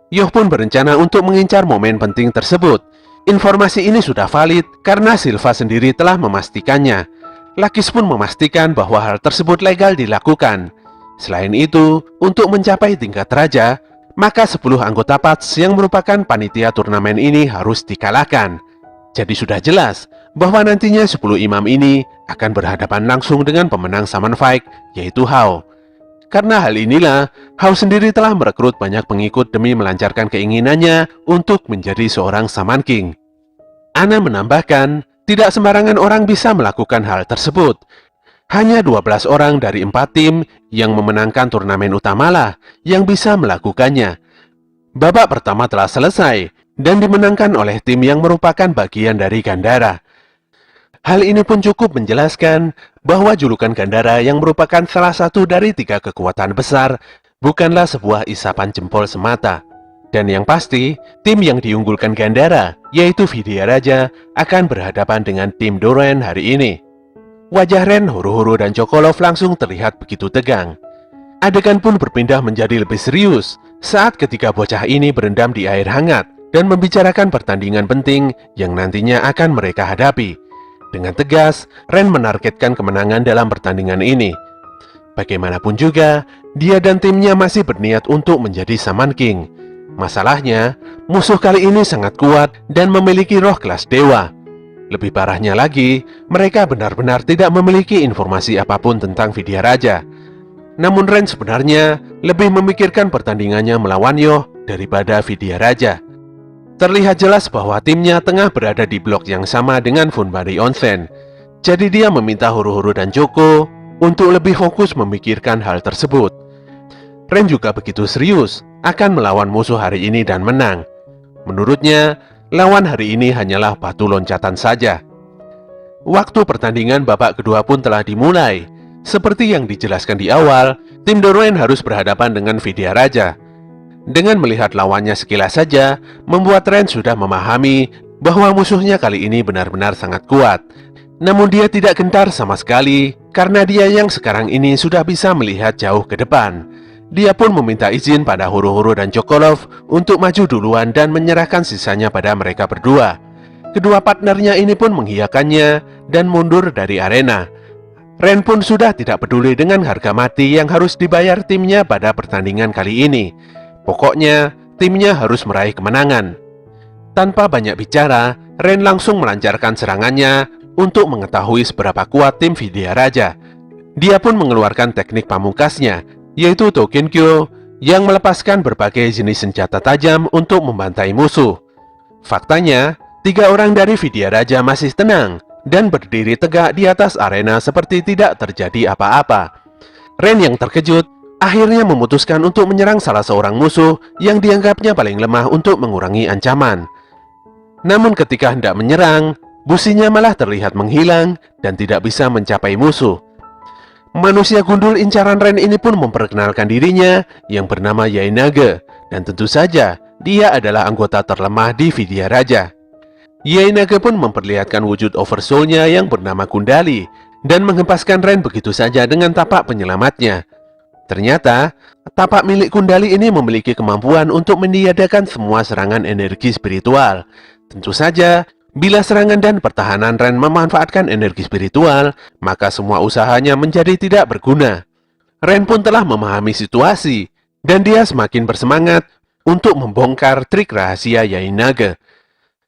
Yoh pun berencana untuk mengincar momen penting tersebut. Informasi ini sudah valid karena Silva sendiri telah memastikannya. Lakis pun memastikan bahwa hal tersebut legal dilakukan. Selain itu, untuk mencapai tingkat raja, maka 10 anggota PATS yang merupakan panitia turnamen ini harus dikalahkan. Jadi sudah jelas bahwa nantinya 10 imam ini akan berhadapan langsung dengan pemenang Saman Fight, yaitu Hao. Karena hal inilah, Hao sendiri telah merekrut banyak pengikut demi melancarkan keinginannya untuk menjadi seorang Saman King. Ana menambahkan, tidak sembarangan orang bisa melakukan hal tersebut. Hanya 12 orang dari 4 tim yang memenangkan turnamen utamalah yang bisa melakukannya. Babak pertama telah selesai dan dimenangkan oleh tim yang merupakan bagian dari Gandara. Hal ini pun cukup menjelaskan bahwa julukan Gandara yang merupakan salah satu dari 3 kekuatan besar bukanlah sebuah isapan jempol semata. Dan yang pasti, tim yang diunggulkan Gandara, yaitu Vidya Raja, akan berhadapan dengan tim Doran hari ini. Wajah Ren, Horo-Horo, dan Chocolove langsung terlihat begitu tegang. Adegan pun berpindah menjadi lebih serius saat ketiga bocah ini berendam di air hangat dan membicarakan pertandingan penting yang nantinya akan mereka hadapi. Dengan tegas, Ren menargetkan kemenangan dalam pertandingan ini. Bagaimanapun juga, dia dan timnya masih berniat untuk menjadi Saman King. Masalahnya, musuh kali ini sangat kuat dan memiliki roh kelas dewa. Lebih parahnya lagi, mereka benar-benar tidak memiliki informasi apapun tentang Vidya Raja. Namun Ren sebenarnya lebih memikirkan pertandingannya melawan Yoh daripada Vidya Raja. Terlihat jelas bahwa timnya tengah berada di blok yang sama dengan Funbari Onsen. Jadi dia meminta Horo-Horo dan Choco untuk lebih fokus memikirkan hal tersebut. Ren juga begitu serius akan melawan musuh hari ini dan menang. Menurutnya, lawan hari ini hanyalah batu loncatan saja. Waktu pertandingan babak kedua pun telah dimulai. Seperti yang dijelaskan di awal, tim Doran harus berhadapan dengan Vidya Raja. Dengan melihat lawannya sekilas saja, membuat Ren sudah memahami bahwa musuhnya kali ini benar-benar sangat kuat. Namun dia tidak gentar sama sekali, karena dia yang sekarang ini sudah bisa melihat jauh ke depan. Dia pun meminta izin pada Horo-Horo dan Chocolove untuk maju duluan dan menyerahkan sisanya pada mereka berdua. Kedua partnernya ini pun mengiyakannya dan mundur dari arena. Ren pun sudah tidak peduli dengan harga mati yang harus dibayar timnya pada pertandingan kali ini. Pokoknya, timnya harus meraih kemenangan. Tanpa banyak bicara, Ren langsung melancarkan serangannya untuk mengetahui seberapa kuat tim Vidya Raja. Dia pun mengeluarkan teknik pamungkasnya, yaitu Togenkyo, yang melepaskan berbagai jenis senjata tajam untuk membantai musuh. Faktanya, 3 orang dari Vidya Raja masih tenang dan berdiri tegak di atas arena seperti tidak terjadi apa-apa. Ren yang terkejut akhirnya memutuskan untuk menyerang salah seorang musuh yang dianggapnya paling lemah untuk mengurangi ancaman. Namun ketika hendak menyerang, businya malah terlihat menghilang dan tidak bisa mencapai musuh. Manusia gundul incaran Ren ini pun memperkenalkan dirinya yang bernama Yainage, dan tentu saja dia adalah anggota terlemah di Vidya Raja. Yainage pun memperlihatkan wujud Oversoul-nya yang bernama Kundali dan menghempaskan Ren begitu saja dengan tapak penyelamatnya. Ternyata, tapak milik Kundali ini memiliki kemampuan untuk meniadakan semua serangan energi spiritual. Tentu saja, bila serangan dan pertahanan Ren memanfaatkan energi spiritual, maka semua usahanya menjadi tidak berguna. Ren pun telah memahami situasi, dan dia semakin bersemangat untuk membongkar trik rahasia Yainage.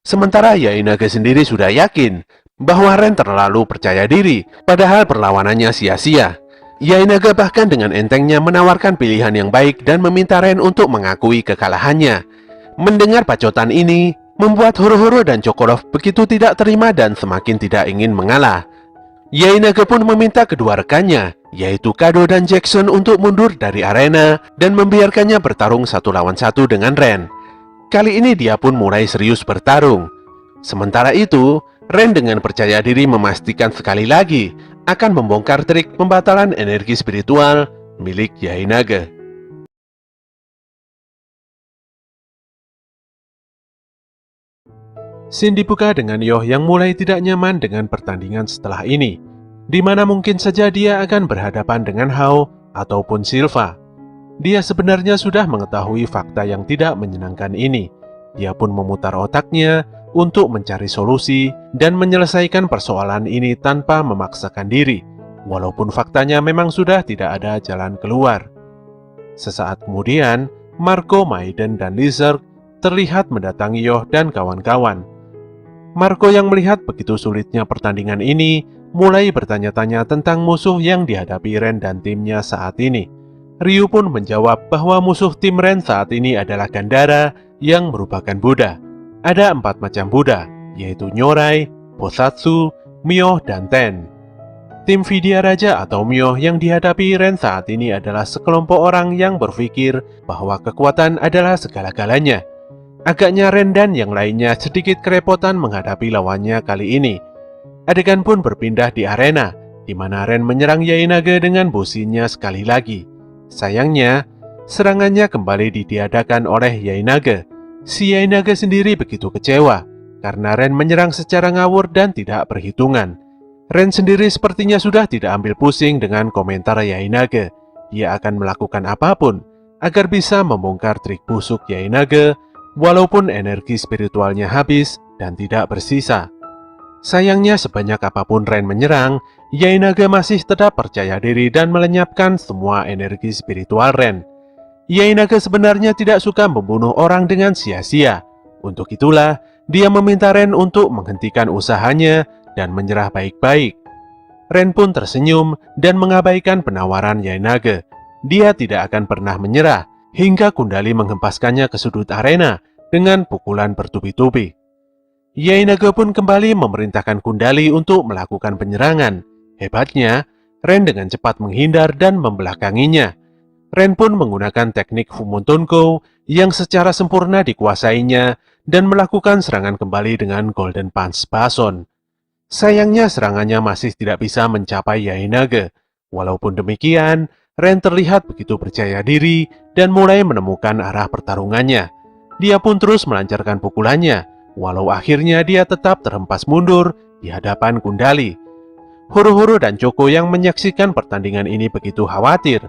Sementara Yainage sendiri sudah yakin bahwa Ren terlalu percaya diri, padahal perlawanannya sia-sia. Yainage bahkan dengan entengnya menawarkan pilihan yang baik dan meminta Ren untuk mengakui kekalahannya. Mendengar pacotan ini, membuat Horo-Horo dan Chokorov begitu tidak terima dan semakin tidak ingin mengalah. Yainaga pun meminta kedua rekannya, yaitu Kado dan Jackson, untuk mundur dari arena dan membiarkannya bertarung 1 lawan 1 dengan Ren. Kali ini dia pun mulai serius bertarung. Sementara itu, Ren dengan percaya diri memastikan sekali lagi akan membongkar trik pembatalan energi spiritual milik Yainaga. Scene dibuka dengan Yoh yang mulai tidak nyaman dengan pertandingan setelah ini, di mana mungkin saja dia akan berhadapan dengan Hao ataupun Silva. Dia sebenarnya sudah mengetahui fakta yang tidak menyenangkan ini. Dia pun memutar otaknya untuk mencari solusi dan menyelesaikan persoalan ini tanpa memaksakan diri, walaupun faktanya memang sudah tidak ada jalan keluar. Sesaat kemudian, Marco, Maiden, dan Lizard terlihat mendatangi Yoh dan kawan-kawan. Marco yang melihat begitu sulitnya pertandingan ini mulai bertanya-tanya tentang musuh yang dihadapi Ren dan timnya saat ini. Ryu pun menjawab bahwa musuh tim Ren saat ini adalah Gandara yang merupakan Buddha. Ada 4 macam Buddha, yaitu Nyorai, Bosatsu, Myoh, dan Ten. Tim Vidya Raja atau Myoh yang dihadapi Ren saat ini adalah sekelompok orang yang berpikir bahwa kekuatan adalah segala-galanya. Agaknya Ren dan yang lainnya sedikit kerepotan menghadapi lawannya kali ini. Adegan pun berpindah di arena, di mana Ren menyerang Yainaga dengan businya sekali lagi. Sayangnya, serangannya kembali ditiadakan oleh Yainaga. Si Yainaga sendiri begitu kecewa, karena Ren menyerang secara ngawur dan tidak perhitungan. Ren sendiri sepertinya sudah tidak ambil pusing dengan komentar Yainaga. Dia akan melakukan apapun agar bisa membongkar trik busuk Yainaga, walaupun energi spiritualnya habis dan tidak bersisa. Sayangnya sebanyak apapun Ren menyerang, Yainaga masih tetap percaya diri dan melenyapkan semua energi spiritual Ren. Yainaga sebenarnya tidak suka membunuh orang dengan sia-sia. Untuk itulah, dia meminta Ren untuk menghentikan usahanya dan menyerah baik-baik. Ren pun tersenyum dan mengabaikan penawaran Yainaga. Dia tidak akan pernah menyerah, hingga Kundali menghempaskannya ke sudut arena dengan pukulan bertubi-tubi. Yainaga pun kembali memerintahkan Kundali untuk melakukan penyerangan. Hebatnya, Ren dengan cepat menghindar dan membelakanginya. Ren pun menggunakan teknik Fumontonko yang secara sempurna dikuasainya dan melakukan serangan kembali dengan Golden Punch Bason. Sayangnya serangannya masih tidak bisa mencapai Yainaga. Walaupun demikian, Ren terlihat begitu percaya diri dan mulai menemukan arah pertarungannya. Dia pun terus melancarkan pukulannya, walau akhirnya dia tetap terhempas mundur di hadapan Kundali. Horo-Horo dan Choco yang menyaksikan pertandingan ini begitu khawatir,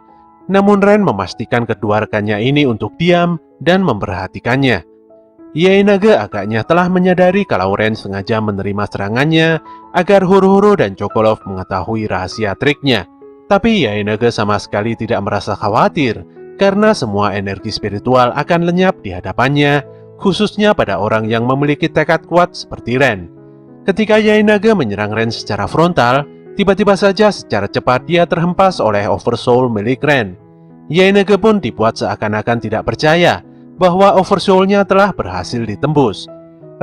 namun Ren memastikan kedua rekannya ini untuk diam dan memperhatikannya. Yainaga agaknya telah menyadari kalau Ren sengaja menerima serangannya agar Horo-Horo dan Chocolov mengetahui rahasia triknya. Tapi Yainaga sama sekali tidak merasa khawatir, karena semua energi spiritual akan lenyap di hadapannya, khususnya pada orang yang memiliki tekad kuat seperti Ren. Ketika Yainaga menyerang Ren secara frontal, tiba-tiba saja secara cepat dia terhempas oleh Oversoul milik Ren. Yainaga pun dibuat seakan-akan tidak percaya bahwa Oversoul-nya telah berhasil ditembus.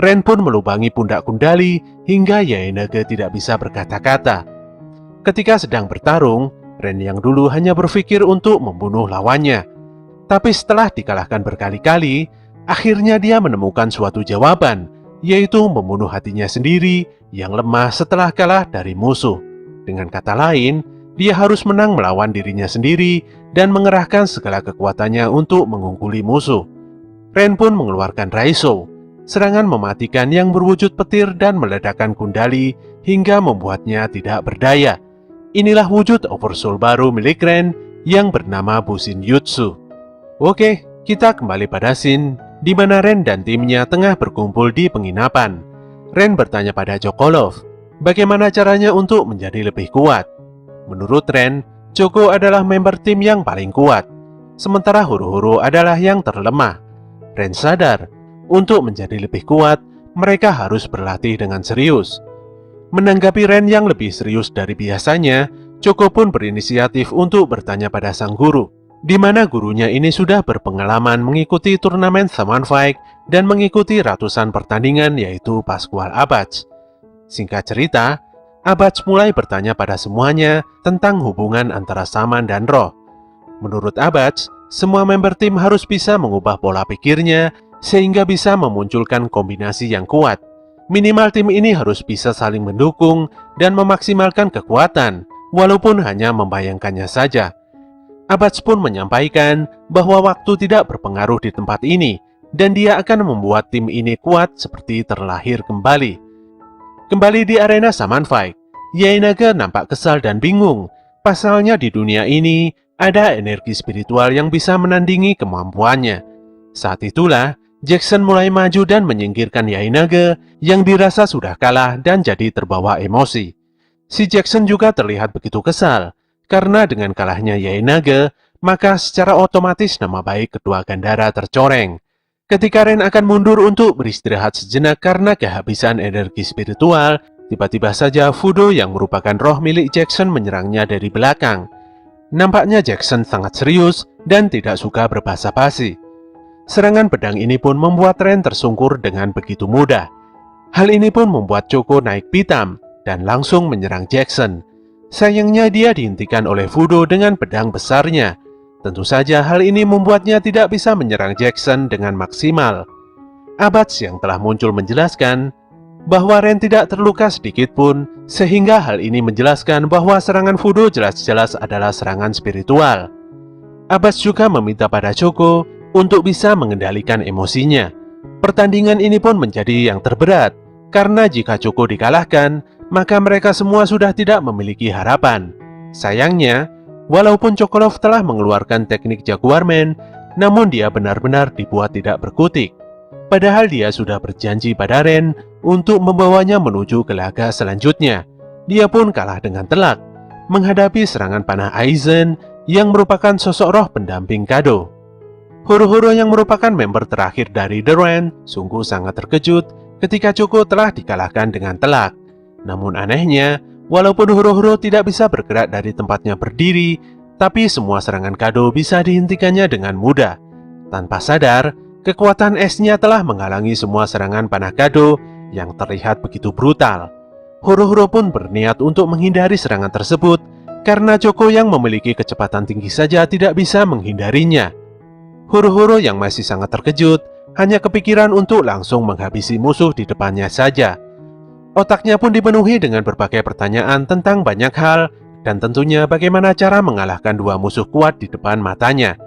Ren pun melubangi pundak Kundali hingga Yainaga tidak bisa berkata-kata. Ketika sedang bertarung, Ren yang dulu hanya berpikir untuk membunuh lawannya. Tapi setelah dikalahkan berkali-kali, akhirnya dia menemukan suatu jawaban, yaitu membunuh hatinya sendiri yang lemah setelah kalah dari musuh. Dengan kata lain, dia harus menang melawan dirinya sendiri dan mengerahkan segala kekuatannya untuk mengungkuli musuh. Ren pun mengeluarkan Raizo, serangan mematikan yang berwujud petir dan meledakkan Kundali hingga membuatnya tidak berdaya. Inilah wujud Oversoul baru milik Ren yang bernama Bushin Jutsu. Oke, kita kembali pada scene di mana Ren dan timnya tengah berkumpul di penginapan. Ren bertanya pada Chocolov, bagaimana caranya untuk menjadi lebih kuat. Menurut Ren, Choco adalah member tim yang paling kuat, sementara Horo-Horo adalah yang terlemah. Ren sadar, untuk menjadi lebih kuat, mereka harus berlatih dengan serius. Menanggapi Ren yang lebih serius dari biasanya, Choco pun berinisiatif untuk bertanya pada sang guru, di mana gurunya ini sudah berpengalaman mengikuti turnamen Summon Fight dan mengikuti ratusan pertandingan, yaitu Pascual Abbats. Singkat cerita, Abbats mulai bertanya pada semuanya tentang hubungan antara Saman dan roh. Menurut Abbats, semua member tim harus bisa mengubah pola pikirnya sehingga bisa memunculkan kombinasi yang kuat. Minimal tim ini harus bisa saling mendukung dan memaksimalkan kekuatan, walaupun hanya membayangkannya saja. Abbats pun menyampaikan bahwa waktu tidak berpengaruh di tempat ini, dan dia akan membuat tim ini kuat seperti terlahir kembali. Kembali di arena Summon Fight, Yae Naga nampak kesal dan bingung. Pasalnya di dunia ini, ada energi spiritual yang bisa menandingi kemampuannya. Saat itulah, Jackson mulai maju dan menyingkirkan Yae Naga yang dirasa sudah kalah dan jadi terbawa emosi. Si Jackson juga terlihat begitu kesal, karena dengan kalahnya Yae Naga, maka secara otomatis nama baik kedua Gandara tercoreng. Ketika Ren akan mundur untuk beristirahat sejenak karena kehabisan energi spiritual, tiba-tiba saja Fudo yang merupakan roh milik Jackson menyerangnya dari belakang. Nampaknya Jackson sangat serius dan tidak suka berbasa-basi. Serangan pedang ini pun membuat Ren tersungkur dengan begitu mudah. Hal ini pun membuat Choco naik pitam dan langsung menyerang Jackson. Sayangnya dia dihentikan oleh Fudo dengan pedang besarnya. Tentu saja hal ini membuatnya tidak bisa menyerang Jackson dengan maksimal. Abbats yang telah muncul menjelaskan bahwa Ren tidak terluka sedikit pun, sehingga hal ini menjelaskan bahwa serangan Fudo jelas-jelas adalah serangan spiritual. Abbats juga meminta pada Choco untuk bisa mengendalikan emosinya. Pertandingan ini pun menjadi yang terberat, karena jika Choco dikalahkan, maka mereka semua sudah tidak memiliki harapan. Sayangnya, walaupun Chocolove telah mengeluarkan teknik Jaguarman, namun dia benar-benar dibuat tidak berkutik. Padahal dia sudah berjanji pada Ren untuk membawanya menuju ke laga selanjutnya. Dia pun kalah dengan telak, menghadapi serangan panah Aizen yang merupakan sosok roh pendamping Kado. Horo-Horo yang merupakan member terakhir dari The Ren sungguh sangat terkejut ketika Choco telah dikalahkan dengan telak. Namun anehnya, walaupun Horo-Horo tidak bisa bergerak dari tempatnya berdiri, tapi semua serangan Kado bisa dihentikannya dengan mudah. Tanpa sadar, kekuatan esnya telah menghalangi semua serangan panah Kado yang terlihat begitu brutal. Horo-Horo pun berniat untuk menghindari serangan tersebut, karena Choco yang memiliki kecepatan tinggi saja tidak bisa menghindarinya. Horo-Horo yang masih sangat terkejut hanya kepikiran untuk langsung menghabisi musuh di depannya saja. Otaknya pun dipenuhi dengan berbagai pertanyaan tentang banyak hal, dan tentunya bagaimana cara mengalahkan dua musuh kuat di depan matanya.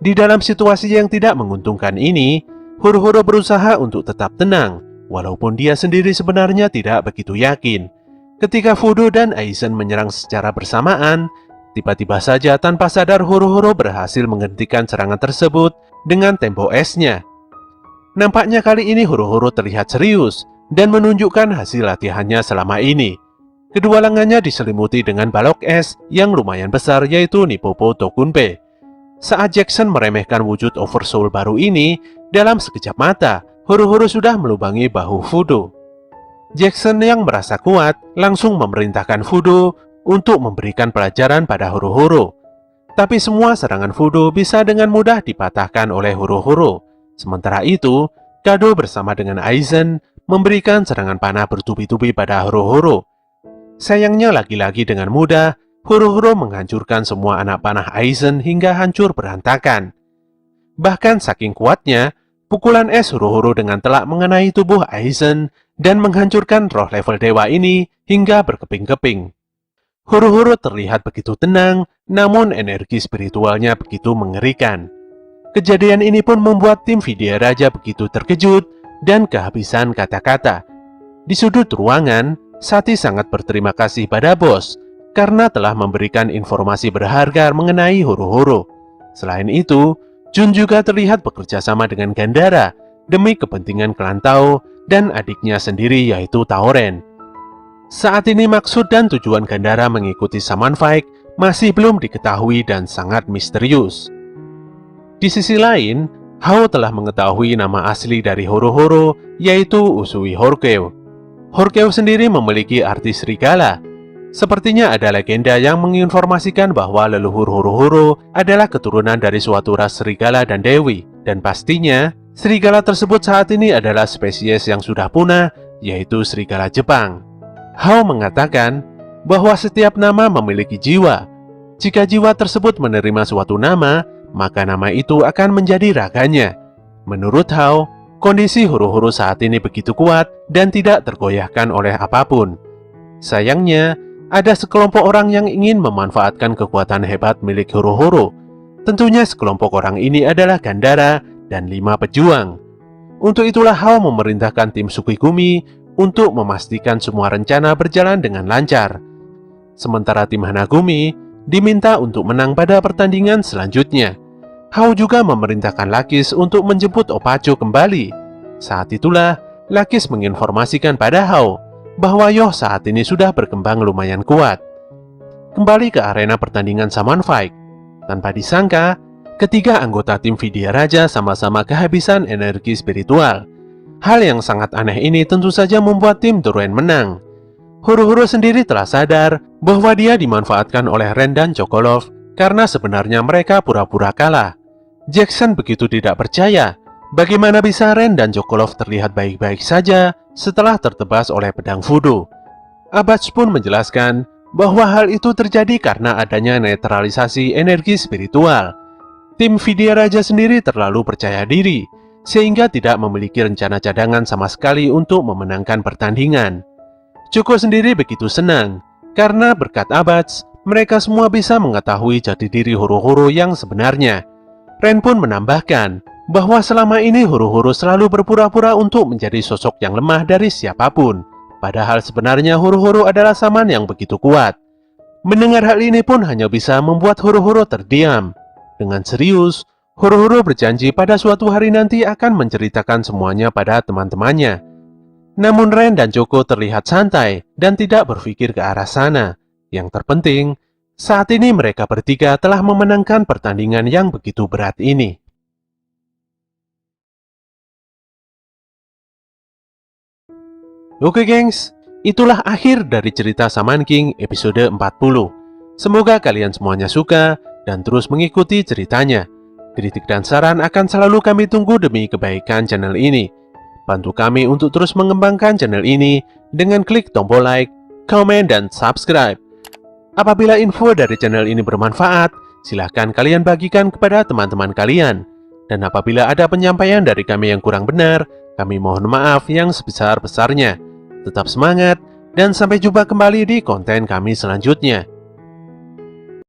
Di dalam situasi yang tidak menguntungkan ini, Horo-Horo berusaha untuk tetap tenang, walaupun dia sendiri sebenarnya tidak begitu yakin. Ketika Fudo dan Aizen menyerang secara bersamaan, tiba-tiba saja tanpa sadar Horo-Horo berhasil menghentikan serangan tersebut dengan tembok esnya. Nampaknya kali ini Horo-Horo terlihat serius dan menunjukkan hasil latihannya selama ini. Kedua lengannya diselimuti dengan balok es yang lumayan besar, yaitu Nipopo Tokunpe. Saat Jackson meremehkan wujud Oversoul baru ini, dalam sekejap mata, Horo-Horo sudah melubangi bahu Fudo. Jackson yang merasa kuat langsung memerintahkan Fudo untuk memberikan pelajaran pada Horo-Horo. Tapi semua serangan Fudo bisa dengan mudah dipatahkan oleh Horo-Horo. Sementara itu, Kado bersama dengan Aizen memberikan serangan panah bertubi-tubi pada Horo-Horo. Sayangnya lagi-lagi dengan mudah, Horo-Horo menghancurkan semua anak panah Aizen hingga hancur berantakan. Bahkan saking kuatnya, pukulan es Horo-Horo dengan telak mengenai tubuh Aizen dan menghancurkan roh level dewa ini hingga berkeping-keping. Horo-Horo terlihat begitu tenang, namun energi spiritualnya begitu mengerikan. Kejadian ini pun membuat tim Vidya Raja begitu terkejut dan kehabisan kata-kata. Di sudut ruangan, Sati sangat berterima kasih pada bos karena telah memberikan informasi berharga mengenai Horo-Horo. Selain itu, Jun juga terlihat bekerja sama dengan Gandara demi kepentingan klan Tao dan adiknya sendiri, yaitu Taoren. Saat ini maksud dan tujuan Gandara mengikuti Summon Fight masih belum diketahui dan sangat misterius. Di sisi lain, Hao telah mengetahui nama asli dari Horo-Horo, yaitu Usui Horkeu. Horkeu sendiri memiliki arti serigala. Sepertinya ada legenda yang menginformasikan bahwa leluhur horo-horo adalah keturunan dari suatu ras serigala dan dewi. Dan pastinya, serigala tersebut saat ini adalah spesies yang sudah punah, yaitu serigala Jepang. Hao mengatakan bahwa setiap nama memiliki jiwa. Jika jiwa tersebut menerima suatu nama, maka nama itu akan menjadi raganya. Menurut Hao, kondisi horo-horo saat ini begitu kuat dan tidak tergoyahkan oleh apapun. Sayangnya, ada sekelompok orang yang ingin memanfaatkan kekuatan hebat milik horo-horo. Tentunya sekelompok orang ini adalah Gandara dan 5 pejuang. Untuk itulah Hao memerintahkan tim Sukigumi untuk memastikan semua rencana berjalan dengan lancar. Sementara tim Hanagumi diminta untuk menang pada pertandingan selanjutnya. Hao juga memerintahkan Lakis untuk menjemput Opaco kembali. Saat itulah Lakis menginformasikan pada Hao bahwa Yoh saat ini sudah berkembang lumayan kuat. Kembali ke arena pertandingan Summon Fight. Tanpa disangka, ketiga anggota tim Vidya Raja sama-sama kehabisan energi spiritual. Hal yang sangat aneh ini tentu saja membuat tim Doruan menang. Horo-horo sendiri telah sadar bahwa dia dimanfaatkan oleh Ren dan Chokolov karena sebenarnya mereka pura-pura kalah. Jackson begitu tidak percaya. Bagaimana bisa Ren dan Chokolov terlihat baik-baik saja setelah tertebas oleh pedang voodoo? Abbas pun menjelaskan bahwa hal itu terjadi karena adanya netralisasi energi spiritual. Tim Vidya Raja sendiri terlalu percaya diri, sehingga tidak memiliki rencana cadangan sama sekali untuk memenangkan pertandingan. Choco sendiri begitu senang, karena berkat Abbas, mereka semua bisa mengetahui jati diri horo-horo yang sebenarnya. Ren pun menambahkan bahwa selama ini horo-horo selalu berpura-pura untuk menjadi sosok yang lemah dari siapapun. Padahal sebenarnya horo-horo adalah saman yang begitu kuat. Mendengar hal ini pun hanya bisa membuat horo-horo terdiam. Dengan serius, horo-horo berjanji pada suatu hari nanti akan menceritakan semuanya pada teman-temannya. Namun Ren dan Choco terlihat santai dan tidak berpikir ke arah sana. Yang terpenting, saat ini mereka bertiga telah memenangkan pertandingan yang begitu berat ini. Oke gengs, itulah akhir dari cerita Shaman King episode 40. Semoga kalian semuanya suka dan terus mengikuti ceritanya. Kritik dan saran akan selalu kami tunggu demi kebaikan channel ini. Bantu kami untuk terus mengembangkan channel ini dengan klik tombol like, komen, dan subscribe. Apabila info dari channel ini bermanfaat, silahkan kalian bagikan kepada teman-teman kalian. Dan apabila ada penyampaian dari kami yang kurang benar, kami mohon maaf yang sebesar-besarnya. Tetap semangat, dan sampai jumpa kembali di konten kami selanjutnya.